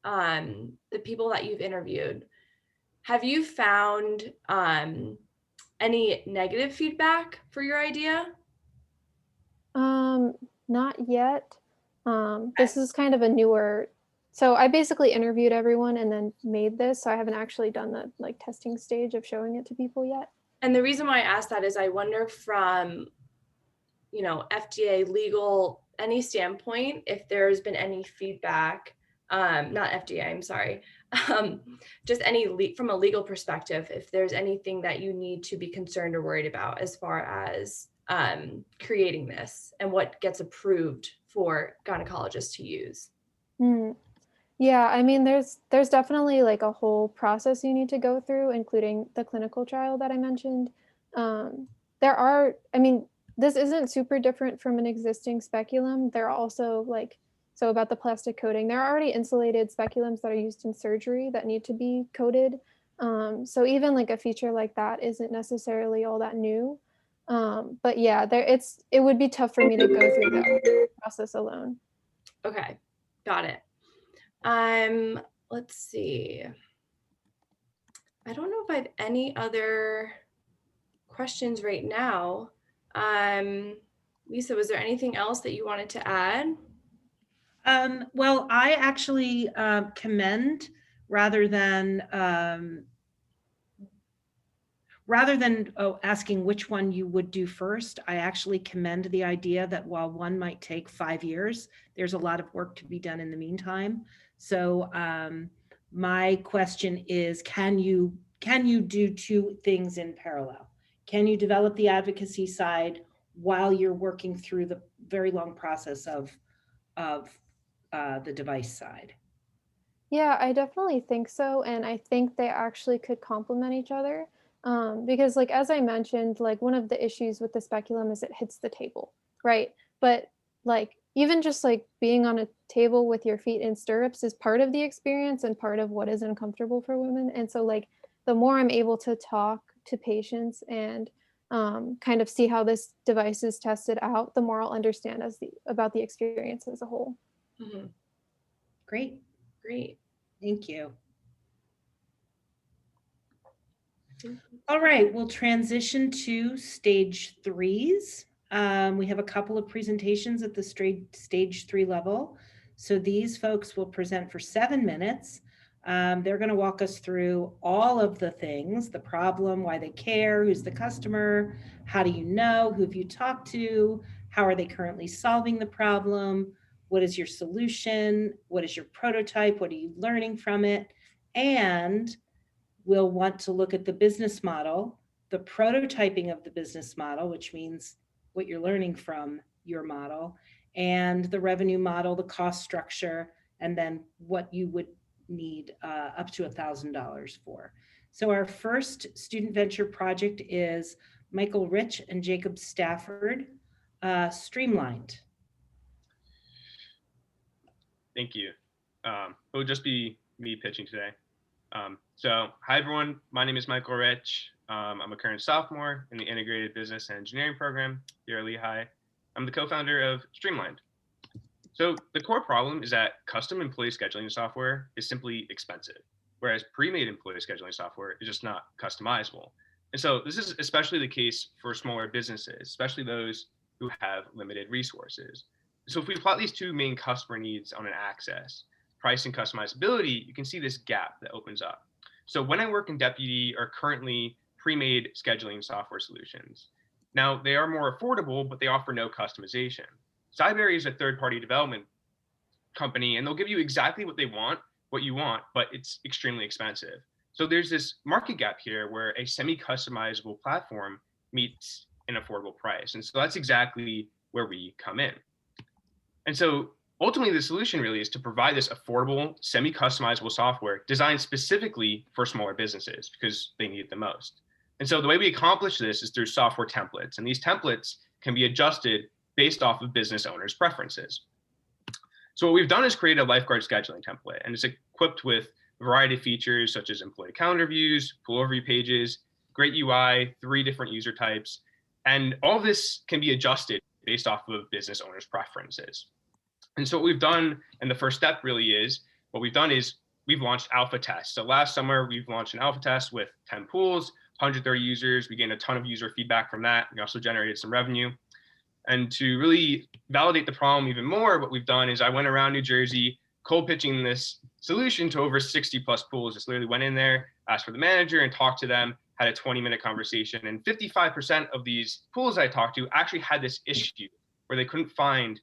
the people that you've interviewed, have you found any negative feedback for your idea? Not yet. This is kind of a newer, so I basically interviewed everyone and then made this. So I haven't actually done the like testing stage of showing it to people yet. And the reason why I asked that is I wonder from, FDA legal, any standpoint, if there's been any feedback, not FDA, I'm sorry, just from a legal perspective, if there's anything that you need to be concerned or worried about as far as creating this and what gets approved for gynecologists to use. Yeah, I mean, there's definitely like a whole process you need to go through, including the clinical trial that I mentioned. This isn't super different from an existing speculum. There are also so about the plastic coating, there are already insulated speculums that are used in surgery that need to be coated. So even like a feature like that isn't necessarily all that new. But yeah, it would be tough for me to go through that process alone. Okay, got it. Let's see. I don't know if I have any other questions right now. Lisa, was there anything else that you wanted to add? Well, I actually commend rather than asking which one you would do first, I actually commend the idea that while one might take 5 years, there's a lot of work to be done in the meantime. So my question is, can you do two things in parallel? Can you develop the advocacy side while you're working through the very long process of the device side? Yeah, I definitely think so. And I think they actually could complement each other. Because like, as I mentioned, like one of the issues with the speculum is it hits the table, right? But like, even just like being on a table with your feet in stirrups is part of the experience and part of what is uncomfortable for women. And so like, the more I'm able to talk to patients and kind of see how this device is tested out, the more I'll understand about the experience as a whole. Mm-hmm. Great. Thank you. All right, we'll transition to stage 3s. We have a couple of presentations at the stage 3 level. So these folks will present for 7 minutes. They're going to walk us through all of the things, the problem, why they care, who's the customer, how do you know, who have you talked to, how are they currently solving the problem, what is your solution, what is your prototype, what are you learning from it, and we'll want to look at the business model, the prototyping of the business model, which means what you're learning from your model, and the revenue model, the cost structure, and then what you would need up to $1,000 for. So our first student venture project is Michael Rich and Jacob Stafford, Streamlined. Thank you. It will just be me pitching today. So hi everyone, my name is Michael Rich. I'm a current sophomore in the Integrated Business and Engineering program here at Lehigh. I'm the co-founder of Streamlined. So the core problem is that custom employee scheduling software is simply expensive, whereas pre-made employee scheduling software is just not customizable. And so this is especially the case for smaller businesses, especially those who have limited resources. So if we plot these two main customer needs on an axis, price and customizability, you can see this gap that opens up. So when I work in Deputy are currently pre-made scheduling software solutions. Now they are more affordable, but they offer no customization. Cyberry is a third-party development company, and they'll give you exactly what you want, but it's extremely expensive. So there's this market gap here where a semi-customizable platform meets an affordable price. And so that's exactly where we come in. And so ultimately the solution really is to provide this affordable, semi-customizable software designed specifically for smaller businesses because they need it the most. And so the way we accomplish this is through software templates. And these templates can be adjusted based off of business owners' preferences. So what we've done is create a lifeguard scheduling template, and it's equipped with a variety of features such as employee calendar views, pool overview pages, great UI, 3 different user types, and all of this can be adjusted based off of business owners' preferences. And so what we've done, and the first step really is, what we've done is we've launched alpha tests. So last summer, we've launched an alpha test with 10 pools, 130 users. We gained a ton of user feedback from that. We also generated some revenue. And to really validate the problem even more, what we've done is I went around New Jersey, cold pitching this solution to over 60 plus pools. Just literally went in there, asked for the manager and talked to them, had a 20-minute conversation. And 55% of these pools I talked to actually had this issue where they couldn't find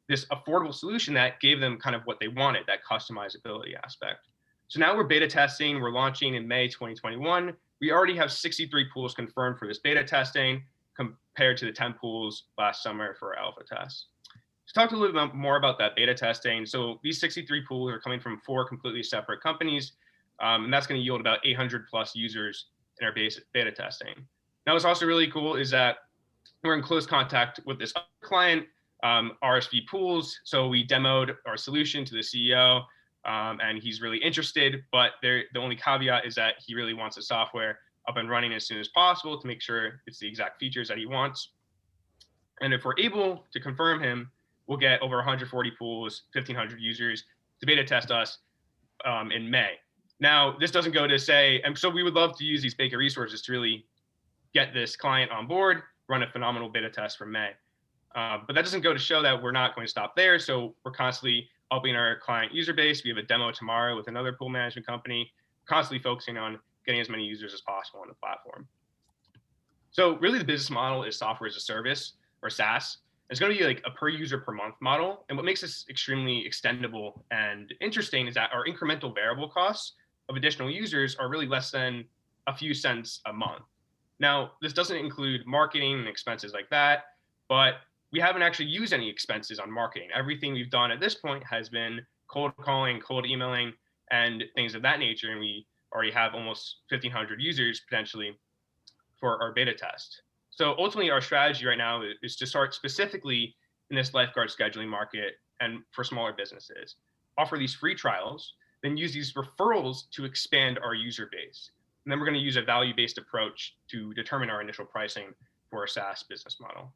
this affordable solution that gave them kind of what they wanted, that customizability aspect. So now we're beta testing, we're launching in May 2021. We already have 63 pools confirmed for this beta testing compared to the 10 pools last summer for our alpha test. To talk a little bit more about that beta testing. So these 63 pools are coming from 4 completely separate companies, and that's going to yield about 800 plus users in our beta testing. Now, what's also really cool is that we're in close contact with this other client, RSV Pools. So we demoed our solution to the CEO, and he's really interested, but the only caveat is that he really wants the software up and running as soon as possible to make sure it's the exact features that he wants. And if we're able to confirm him, we'll get over 140 pools, 1,500 users to beta test us in May. Now, this doesn't go to say, and so we would love to use these beta resources to really get this client on board, run a phenomenal beta test for May. But that doesn't go to show that we're not going to stop there. So we're constantly upping our client user base. We have a demo tomorrow with another pool management company, constantly focusing on getting as many users as possible on the platform. So really the business model is software as a service, or SaaS. It's going to be like a per user per month model. And what makes this extremely extendable and interesting is that our incremental variable costs of additional users are really less than a few cents a month. Now, this doesn't include marketing and expenses like that, but we haven't actually used any expenses on marketing. Everything we've done at this point has been cold calling, cold emailing, and things of that nature. And we already have almost 1,500 users potentially for our beta test. So ultimately, our strategy right now is to start specifically in this lifeguard scheduling market and for smaller businesses, offer these free trials, then use these referrals to expand our user base. And then we're going to use a value-based approach to determine our initial pricing for a SaaS business model.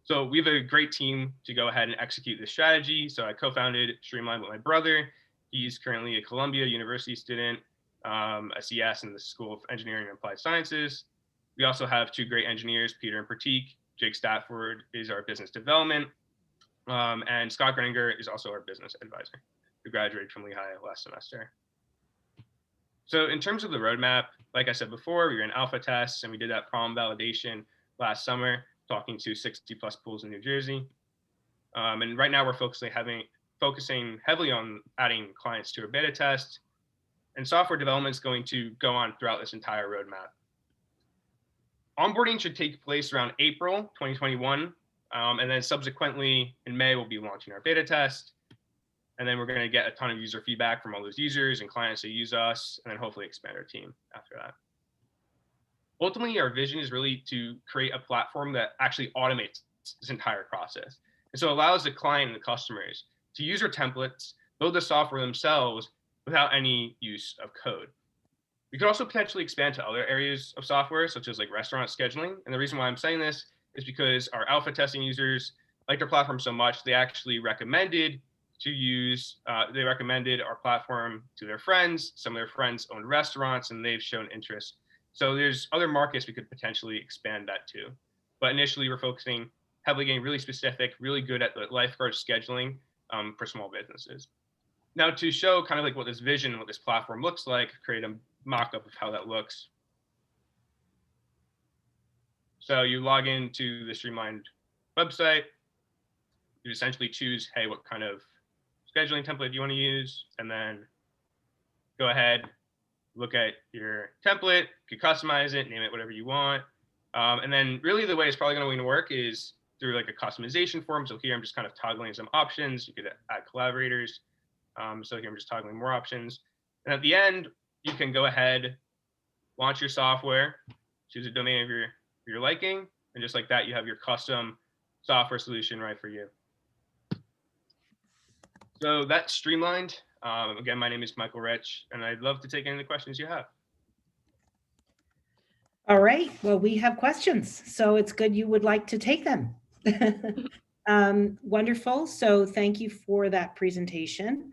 So we have a great team to go ahead and execute this strategy. So I co-founded Streamline with my brother. He's currently a Columbia University student, a CS in the School of Engineering and Applied Sciences. We also have 2 great engineers, Peter and Pratik. Jake Stafford is our business development, and Scott Greninger is also our business advisor, who graduated from Lehigh last semester. So in terms of the roadmap, like I said before, we ran alpha tests and we did that problem validation last summer, talking to 60 plus pools in New Jersey. And right now we're focusing heavily on adding clients to a beta test, and software development is going to go on throughout this entire roadmap. Onboarding should take place around April 2021. And then subsequently in May, we'll be launching our beta test. And then we're going to get a ton of user feedback from all those users and clients that use us, and then hopefully expand our team after that. Ultimately, our vision is really to create a platform that actually automates this entire process. And so it allows the client and the customers to use our templates, build the software themselves without any use of code. We could also potentially expand to other areas of software, such as like restaurant scheduling. And the reason why I'm saying this is because our alpha testing users liked our platform so much, they actually recommended our platform to their friends. Some of their friends own restaurants and they've shown interest. So there's other markets we could potentially expand that to. But initially we're focusing heavily, getting really specific, really good at the lifeguard scheduling for small businesses. Now to show kind of like what this vision, what this platform looks like, create a mock-up of how that looks. So you log into the Streamlined website. You essentially choose, hey, what kind of scheduling template do you want to use? And then go ahead, look at your template, you can customize it, name it whatever you want. And then really the way it's probably going to work is through like a customization form. So here I'm just kind of toggling some options. You could add collaborators. So here I'm just toggling more options. And at the end, you can go ahead launch your software, choose a domain of your liking, and just like that, you have your custom software solution right for you. So that's streamlined. Again, my name is Michael Rich, and I'd love to take any of the questions you have. All right, well, we have questions, so it's good you would like to take them. Wonderful, so thank you for that presentation.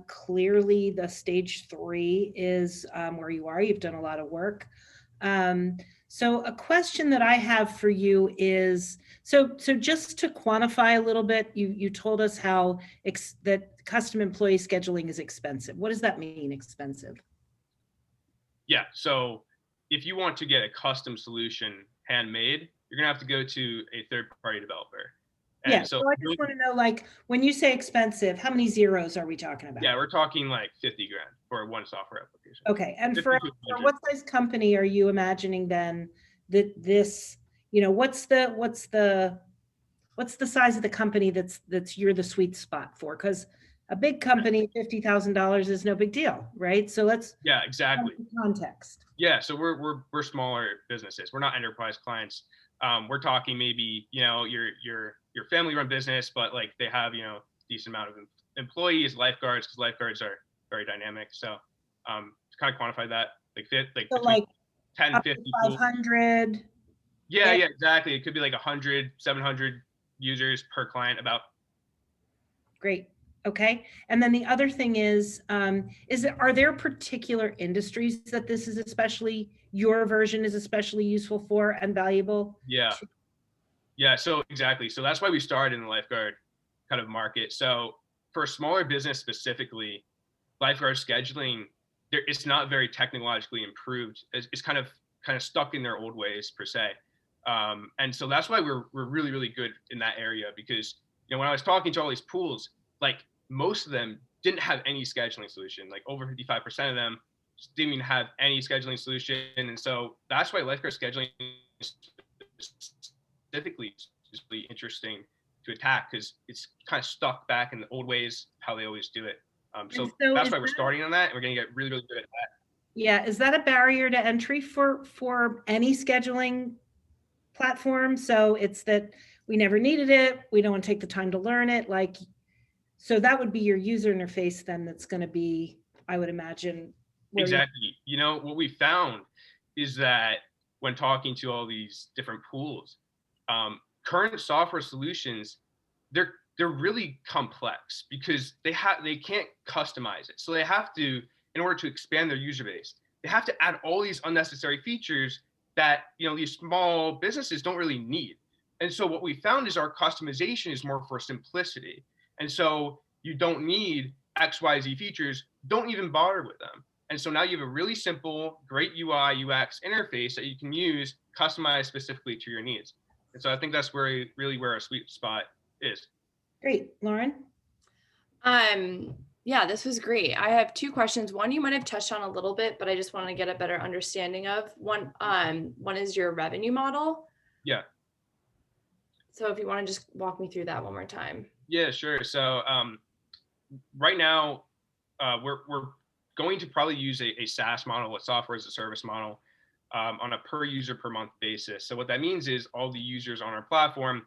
Clearly the stage 3 is where you are. You've done a lot of work. So a question that I have for you is, so just to quantify a little bit, you told us how that custom employee scheduling is expensive. What does that mean, expensive? Yeah, so if you want to get a custom solution handmade, you're gonna have to go to a third-party developer. And yeah, so I just want to know, like, when you say expensive, how many zeros are we talking about? Yeah, we're talking like 50 grand for one software application. Okay, and for what size company are you imagining then that this, you know, what's the size of the company that's you're the sweet spot for? Because a big company, $50,000 is no big deal, right? So let's exactly context. Yeah, so we're smaller businesses. We're not enterprise clients. We're talking maybe, you know, your family-run business, but like they have, you know, decent amount of employees, lifeguards, because lifeguards are very dynamic. So to kind of quantify that, so like 10, 50, 500. Yeah, exactly. It could be like 100, 700 users per client about. Great. Okay. And then the other thing is are there particular industries that this is especially, your version is especially useful for and valuable? Yeah, so exactly. So that's why we started in the lifeguard kind of market. So for a smaller business specifically, lifeguard scheduling, it's not very technologically improved. It's kind of stuck in their old ways per se. And so that's why we're really, really good in that area, because, you know, when I was talking to all these pools, like most of them didn't have any scheduling solution. Like over 55% of them didn't even have any scheduling solution. And so that's why lifeguard scheduling specifically is really interesting to attack, because it's kind of stuck back in the old ways, how they always do it. So that's why we're starting on that, and we're going to get really, really good at that. Yeah, is that a barrier to entry for any scheduling platform? So it's that we never needed it, we don't want to take the time to learn it, like, so that would be your user interface then, that's going to be, I would imagine. Exactly. You know, what we found is that when talking to all these different pools, current software solutions, they're really complex because they can't customize it. So they have to, in order to expand their user base, they have to add all these unnecessary features that, you know, these small businesses don't really need. And so what we found is our customization is more for simplicity. And so you don't need XYZ features, don't even bother with them. And so now you have a really simple, great UI, UX interface that you can use, customized specifically to your needs. And so I think that's where our sweet spot is. Great. Lauren? Yeah, this was great. I have two questions. One you might have touched on a little bit, but I just want to get a better understanding of. One is your revenue model. Yeah. So if you want to just walk me through that one more time. Yeah, sure. So right now, we're going to probably use a SaaS model, a software as a service model, on a per user per month basis. So what that means is all the users on our platform,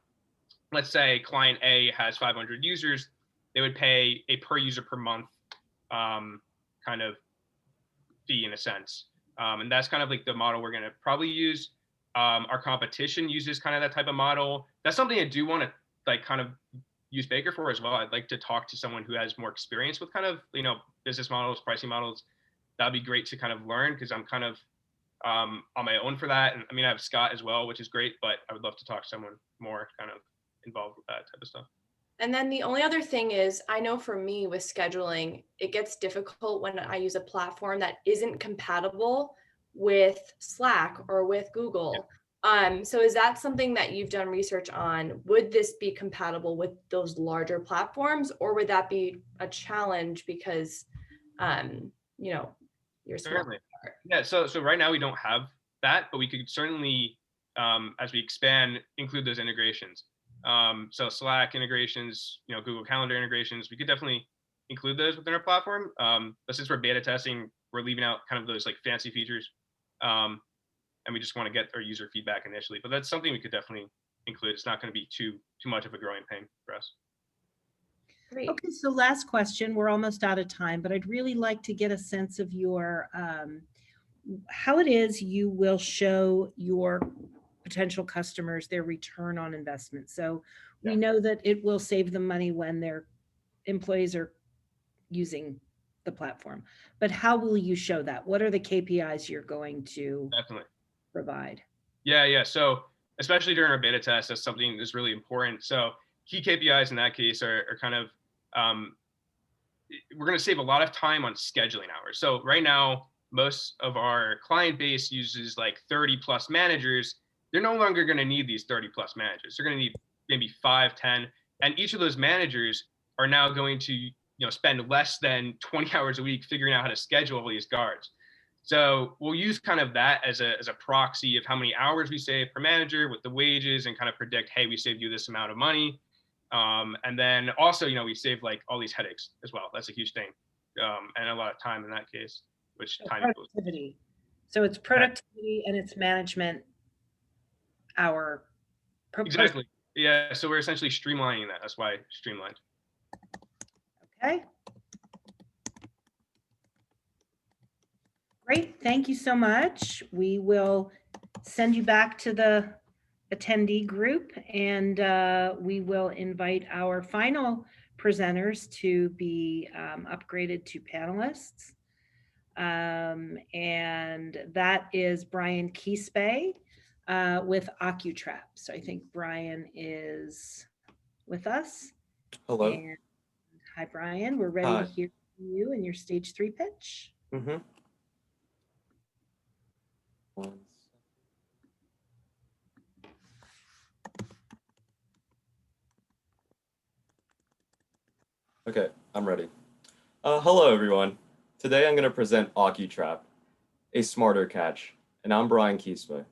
let's say client A has 500 users, they would pay a per user per month kind of fee in a sense. And that's kind of like the model we're going to probably use. Our competition uses kind of that type of model. That's something I do want to like kind of use Baker for as well. I'd like to talk to someone who has more experience with kind of, you know, business models, pricing models. That'd be great to kind of learn, because I'm kind of on my own for that. And I mean, I have Scott as well, which is great, but I would love to talk to someone more kind of involved with that type of stuff. And then the only other thing is, I know for me with scheduling, it gets difficult when I use a platform that isn't compatible with Slack or with Google. Yeah. So is that something that you've done research on? Would this be compatible with those larger platforms, or would that be a challenge because, you know, you're small? Yeah. So right now we don't have that, but we could certainly, as we expand, include those integrations. So Slack integrations, you know, Google Calendar integrations, we could definitely include those within our platform. But since we're beta testing, we're leaving out kind of those like fancy features. And we just want to get our user feedback initially, but that's something we could definitely include. It's not going to be too much of a growing pain for us. Great. Okay, so last question. We're almost out of time, but I'd really like to get a sense of your how it is you will show your potential customers their return on investment. So we know that it will save them money when their employees are using the platform, but how will you show that? What are the KPIs you're going to Definitely provide? Yeah. So especially during our beta test, that's something that's really important. So key KPIs in that case are kind of, we're going to save a lot of time on scheduling hours. So right now, most of our client base uses like 30 plus managers. They're no longer going to need these 30 plus managers. They're going to need maybe 5, 10, and each of those managers are now going to spend less than 20 hours a week figuring out how to schedule all these guards. So we'll use kind of that as a proxy of how many hours we save per manager with the wages, and kind of predict, hey, we saved you this amount of money. And then also, we save like all these headaches as well. That's a huge thing. And a lot of time in that case, which So time productivity. So it's productivity and it's management hour. Exactly. Yeah. So we're essentially streamlining that. That's why streamlined. Okay. Great. Thank you so much. We will send you back to the attendee group, and we will invite our final presenters to be upgraded to panelists. And that is Brian Quispe with Occu Trap. So I think Brian is with us. Hello. And hi, Brian. We're ready to hear from you and your stage 3 pitch. Mm-hmm. Okay, I'm ready. Hello, everyone. Today I'm going to present Occu Trap, a smarter catch, and I'm Brian Quispe.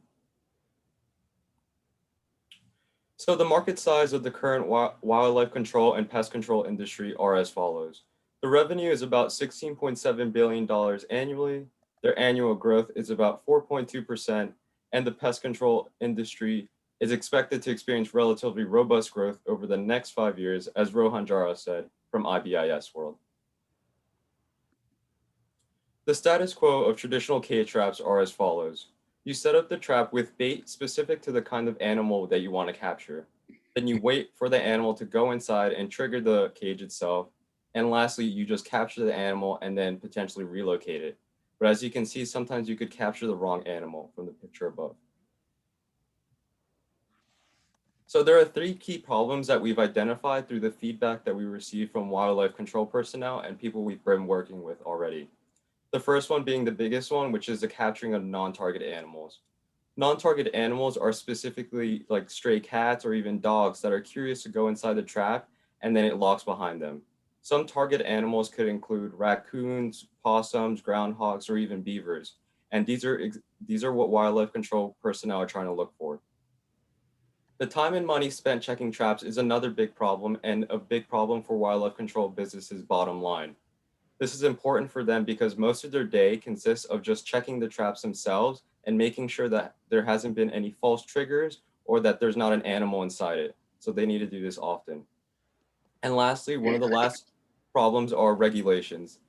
So the market size of the current wildlife control and pest control industry are as follows. The revenue is about $16.7 billion annually. Their annual growth is about 4.2%, and the pest control industry is expected to experience relatively robust growth over the next 5 years, as Rohan Jara said from IBIS World. The status quo of traditional cage traps are as follows. You set up the trap with bait specific to the kind of animal that you want to capture. Then you wait for the animal to go inside and trigger the cage itself. And lastly, you just capture the animal and then potentially relocate it. But as you can see, sometimes you could capture the wrong animal from the picture above. So there are 3 key problems that we've identified through the feedback that we received from wildlife control personnel and people we've been working with already. The first one being the biggest one, which is the capturing of non-target animals. Non-target animals are specifically like stray cats or even dogs that are curious to go inside the trap and then it locks behind them. Some target animals could include raccoons, possums, groundhogs, or even beavers. And these are what wildlife control personnel are trying to look for. The time and money spent checking traps is another big problem, and a big problem for wildlife control businesses' bottom line. This is important for them because most of their day consists of just checking the traps themselves and making sure that there hasn't been any false triggers or that there's not an animal inside it. So they need to do this often. And lastly, one of the last problems are regulations.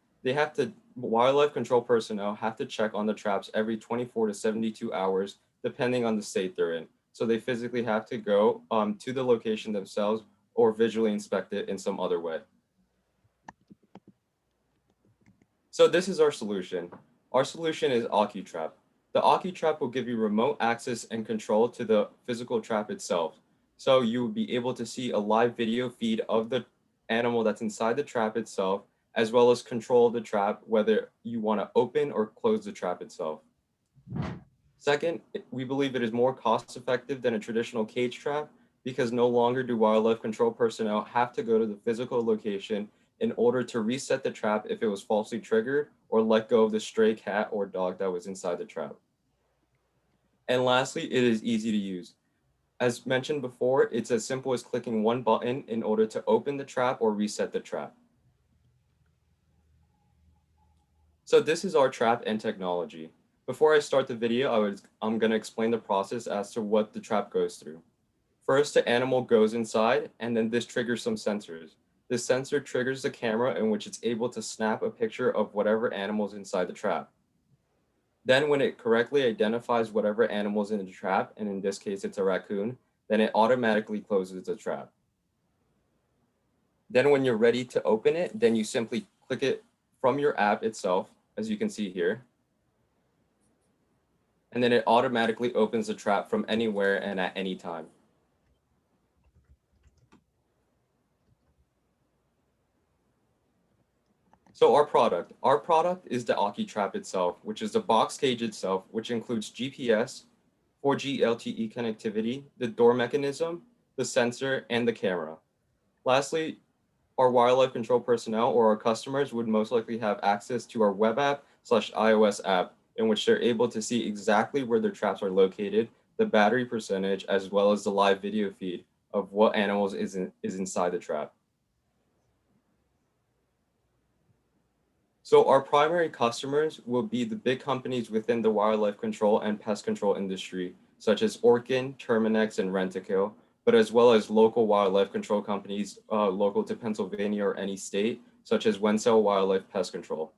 Wildlife control personnel have to check on the traps every 24 to 72 hours, depending on the state they're in. So they physically have to go to the location themselves or visually inspect it in some other way. So this is our solution. Our solution is Occu Trap. The Occu Trap will give you remote access and control to the physical trap itself. So you will be able to see a live video feed of the animal that's inside the trap itself, as well as control the trap, whether you want to open or close the trap itself. Second, we believe it is more cost effective than a traditional cage trap because no longer do wildlife control personnel have to go to the physical location in order to reset the trap if it was falsely triggered or let go of the stray cat or dog that was inside the trap. And lastly, it is easy to use. As mentioned before, it's as simple as clicking one button in order to open the trap or reset the trap. So this is our trap and technology. Before I start the video, I'm going to explain the process as to what the trap goes through. First, the animal goes inside, and then this triggers some sensors. This sensor triggers the camera in which it's able to snap a picture of whatever animal's inside the trap. Then when it correctly identifies whatever animal's in the trap, and in this case it's a raccoon, then it automatically closes the trap. Then when you're ready to open it, then you simply click it from your app itself, as you can see here. And then it automatically opens the trap from anywhere and at any time. So our product is the Occu Trap itself, which is the box cage itself, which includes GPS, 4G LTE connectivity, the door mechanism, the sensor, and the camera. Lastly, our wildlife control personnel or our customers would most likely have access to our web app / iOS app, in which they're able to see exactly where their traps are located, the battery percentage, as well as the live video feed of what animals is inside the trap. So our primary customers will be the big companies within the wildlife control and pest control industry, such as Orkin, Terminix, and Rentokil, but as well as local wildlife control companies local to Pennsylvania or any state, such as Wenzel Wildlife Pest Control.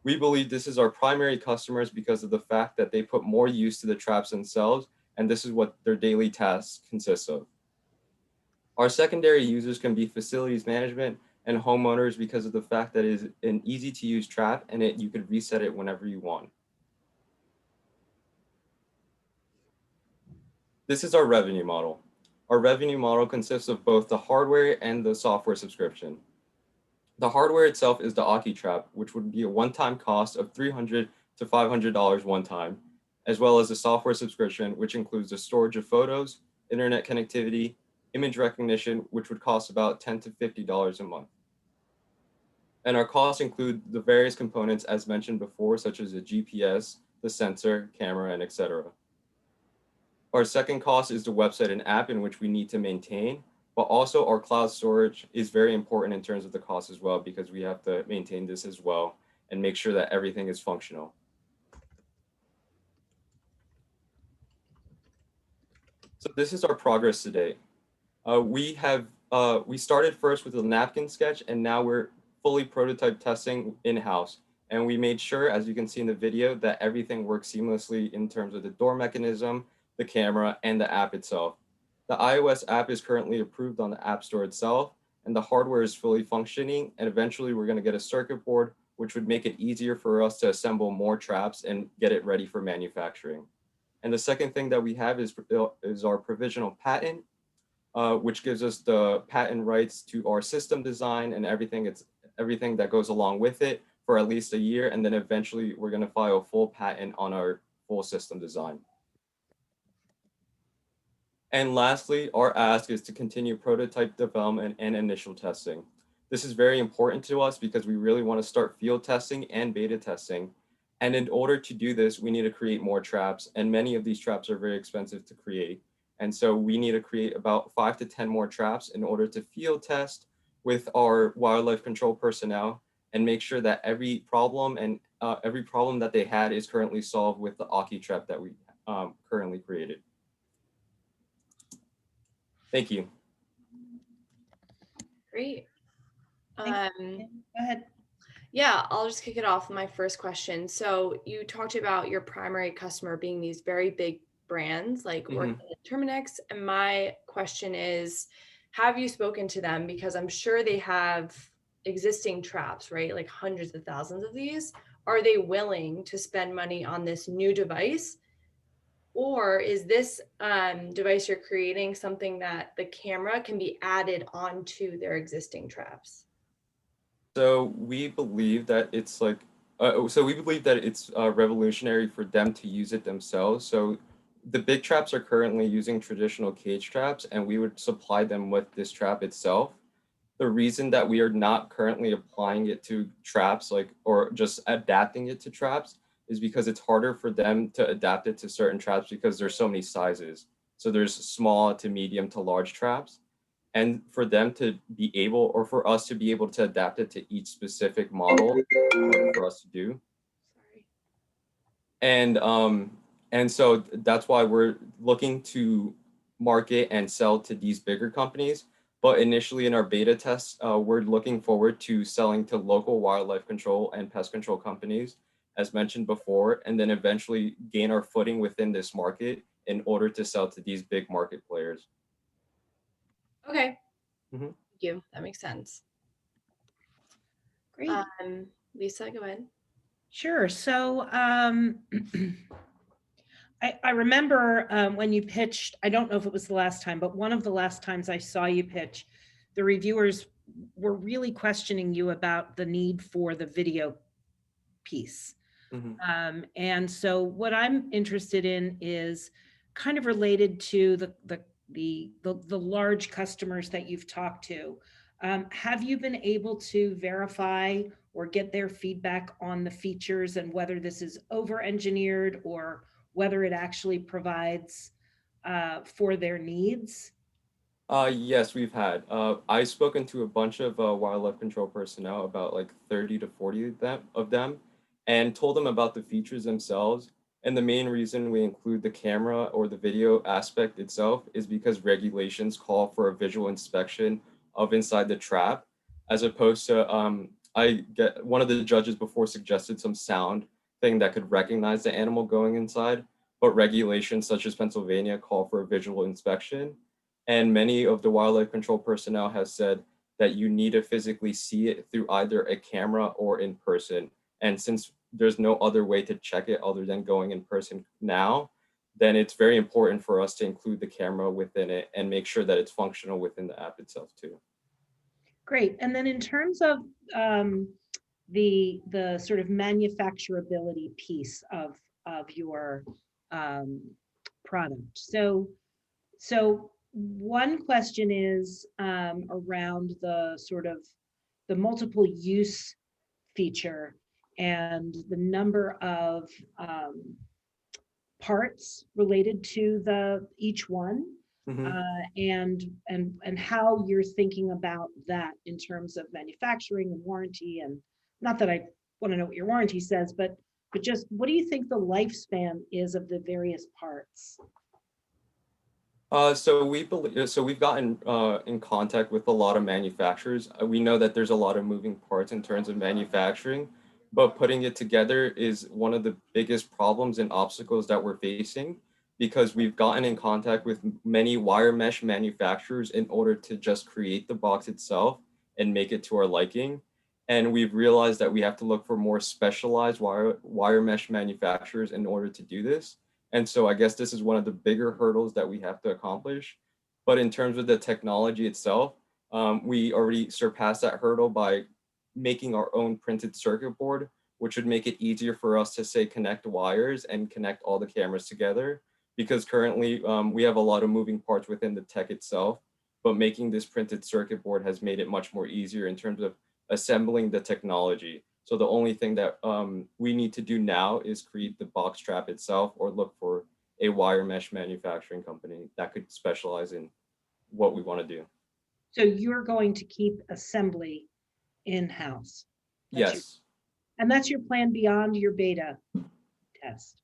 We believe this is our primary customers because of the fact that they put more use to the traps themselves, and this is what their daily tasks consist of. Our secondary users can be facilities management and homeowners because of the fact that it is an easy to use trap and you could reset it whenever you want. This is our revenue model. Our revenue model consists of both the hardware and the software subscription. The hardware itself is the Occu Trap, which would be a one-time cost of $300 to $500 one time, as well as the software subscription, which includes the storage of photos, internet connectivity, image recognition, which would cost about $10 to $50 a month. And our costs include the various components as mentioned before, such as the GPS, the sensor, camera, and etc. Our second cost is the website and app in which we need to maintain, but also our cloud storage is very important in terms of the cost as well, because we have to maintain this as well and make sure that everything is functional. So this is our progress to date. We started first with a napkin sketch, and now we're fully prototype testing in-house. And we made sure, as you can see in the video, that everything works seamlessly in terms of the door mechanism, the camera, and the app itself. The iOS app is currently approved on the App Store itself, and the hardware is fully functioning. And eventually we're going to get a circuit board, which would make it easier for us to assemble more traps and get it ready for manufacturing. And the second thing that we have is our provisional patent, which gives us the patent rights to our system design and everything that goes along with it for at least a year. And then eventually we're going to file a full patent on our full system design. And lastly, our ask is to continue prototype development and initial testing. This is very important to us because we really want to start field testing and beta testing. And in order to do this, we need to create more traps, and many of these traps are very expensive to create. And so we need to create about 5 to 10 more traps in order to field test with our wildlife control personnel and make sure that every problem that they had is currently solved with the Occu Trap that we currently created. Thank you. Great. Go ahead. Yeah, I'll just kick it off with my first question. So you talked about your primary customer being these very big brands like Orkin and Terminix. And my question is, have you spoken to them? Because I'm sure they have existing traps, right? Like hundreds of thousands of these. Are they willing to spend money on this new device? Or is this device you're creating something that the camera can be added onto their existing traps? So we believe that it's revolutionary for them to use it themselves. So the big traps are currently using traditional cage traps, and we would supply them with this trap itself. The reason that we are not currently applying it to traps, or just adapting it to traps, is because it's harder for them to adapt it to certain traps because there's so many sizes. So there's small to medium to large traps. And for them to be able, or for us to be able to adapt it to each specific model for us to do. And so that's why we're looking to market and sell to these bigger companies. But initially in our beta tests, we're looking forward to selling to local wildlife control and pest control companies, as mentioned before, and then eventually gain our footing within this market in order to sell to these big market players. Okay. Mhm. Thank you. That makes sense. Great. Lisa, go ahead. Sure. So I remember when you pitched, I don't know if it was the last time, but one of the last times I saw you pitch, the reviewers were really questioning you about the need for the video piece. Mhm. And so what I'm interested in is kind of related to the large customers that you've talked to. Have you been able to verify or get their feedback on the features and whether this is over-engineered or whether it actually provides for their needs? Yes, we've had. I've spoken to a bunch of wildlife control personnel, about like 30 to 40 of them, and told them about the features themselves. And the main reason we include the camera or the video aspect itself is because regulations call for a visual inspection of inside the trap, as opposed to I get one of the judges before suggested some sound thing that could recognize the animal going inside, but regulations such as Pennsylvania call for a visual inspection. And many of the wildlife control personnel have said that you need to physically see it through either a camera or in person. And since there's no other way to check it other than going in person now, then it's very important for us to include the camera within it and make sure that it's functional within the app itself too. Great. And then in terms of the sort of manufacturability piece of your product. So one question is around the sort of the multiple use feature and the number of parts related to each one, and how you're thinking about that in terms of manufacturing and warranty. And not that I want to know what your warranty says, but just what do you think the lifespan is of the various parts? So we've gotten in contact with a lot of manufacturers. We know that there's a lot of moving parts in terms of manufacturing, but putting it together is one of the biggest problems and obstacles that we're facing, because we've gotten in contact with many wire mesh manufacturers in order to just create the box itself and make it to our liking. And we've realized that we have to look for more specialized wire mesh manufacturers in order to do this. And so I guess this is one of the bigger hurdles that we have to accomplish. But in terms of the technology itself, we already surpassed that hurdle by making our own printed circuit board, which would make it easier for us to say connect wires and connect all the cameras together. Because currently we have a lot of moving parts within the tech itself, but making this printed circuit board has made it much more easier in terms of assembling the technology. So the only thing that we need to do now is create the box trap itself, or look for a wire mesh manufacturing company that could specialize in what we want to do. So you're going to keep assembly in-house? Yes. And that's your plan beyond your beta test?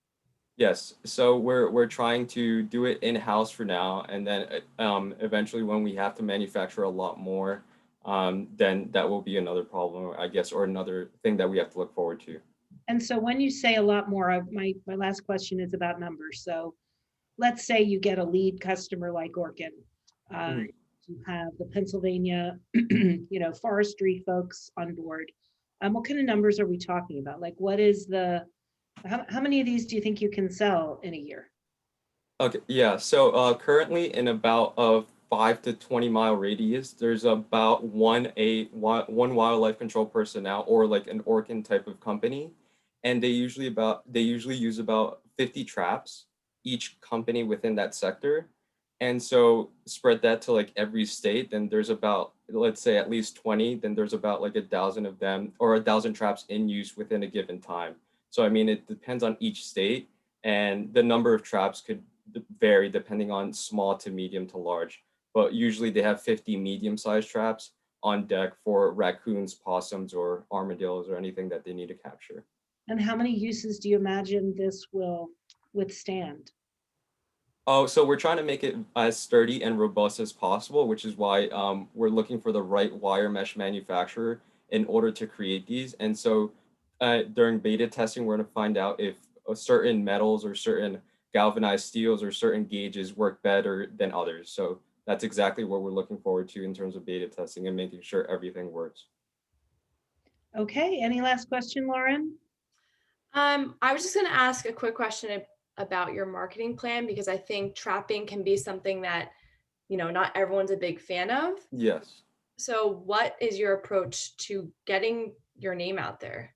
Yes. So we're trying to do it in-house for now, and then eventually when we have to manufacture a lot more, then that will be another problem, I guess, or another thing that we have to look forward to. And so when you say a lot more, my last question is about numbers. So let's say you get a lead customer like Orkin. You have the Pennsylvania, forestry folks on board. What kind of numbers are we talking about? Like, what is how many of these do you think you can sell in a year? Okay, yeah. So currently in about a 5 to 20 mile radius, there's about one wildlife control personnel, or like an Orkin type of company, and they usually use about 50 traps each company within that sector. And so spread that to like every state, then there's about, let's say, at least 20, then there's about like 1,000 of them, or 1,000 traps in use within a given time. So I mean, it depends on each state, and the number of traps could vary depending on small to medium to large. But usually they have 50 medium-sized traps on deck for raccoons, possums, or armadillos, or anything that they need to capture. And how many uses do you imagine this will withstand? Oh, so we're trying to make it as sturdy and robust as possible, which is why we're looking for the right wire mesh manufacturer in order to create these. And so during beta testing, we're going to find out if certain metals or certain galvanized steels or certain gauges work better than others. So that's exactly what we're looking forward to in terms of beta testing and making sure everything works. Okay, any last question, Lauren? I was just going to ask a quick question about your marketing plan, because I think trapping can be something that, not everyone's a big fan of. Yes. So what is your approach to getting your name out there?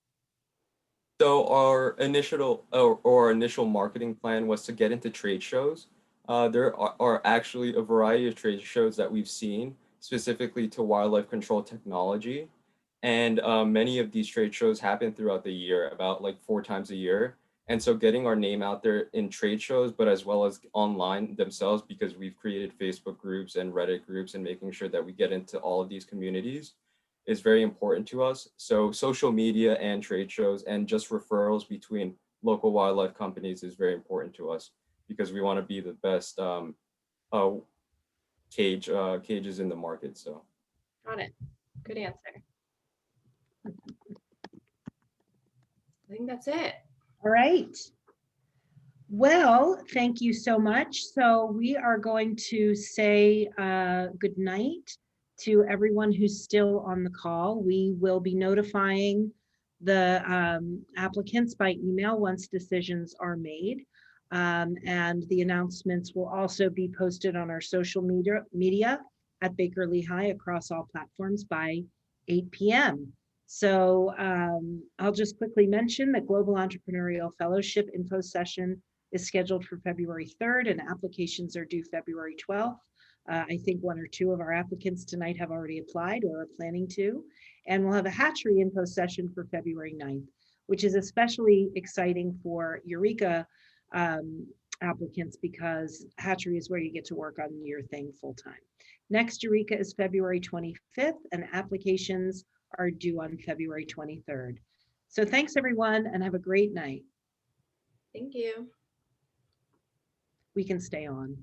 So our initial or our initial marketing plan was to get into trade shows. There are actually a variety of trade shows that we've seen specifically to wildlife control technology. And many of these trade shows happen throughout the year, about like 4 times a year. And so getting our name out there in trade shows, but as well as online themselves, because we've created Facebook groups and Reddit groups and making sure that we get into all of these communities is very important to us. So social media and trade shows and just referrals between local wildlife companies is very important to us because we want to be the best cages in the market. So Got it. Good answer. I think that's it. All right. Well, thank you so much. So we are going to say good night to everyone who's still on the call. We will be notifying the applicants by email once decisions are made. And the announcements will also be posted on our social media at Baker Lehigh across all platforms by 8 p.m. So I'll just quickly mention that Global Entrepreneurial Fellowship info session is scheduled for February 3rd and applications are due February 12th. I think 1 or 2 of our applicants tonight have already applied or are planning to. And we'll have a hatchery info session for February 9th, which is especially exciting for EUREKA applicants because hatchery is where you get to work on your thing full time. Next EUREKA is February 25th and applications are due on February 23rd. So thanks everyone and have a great night. Thank you. We can stay on.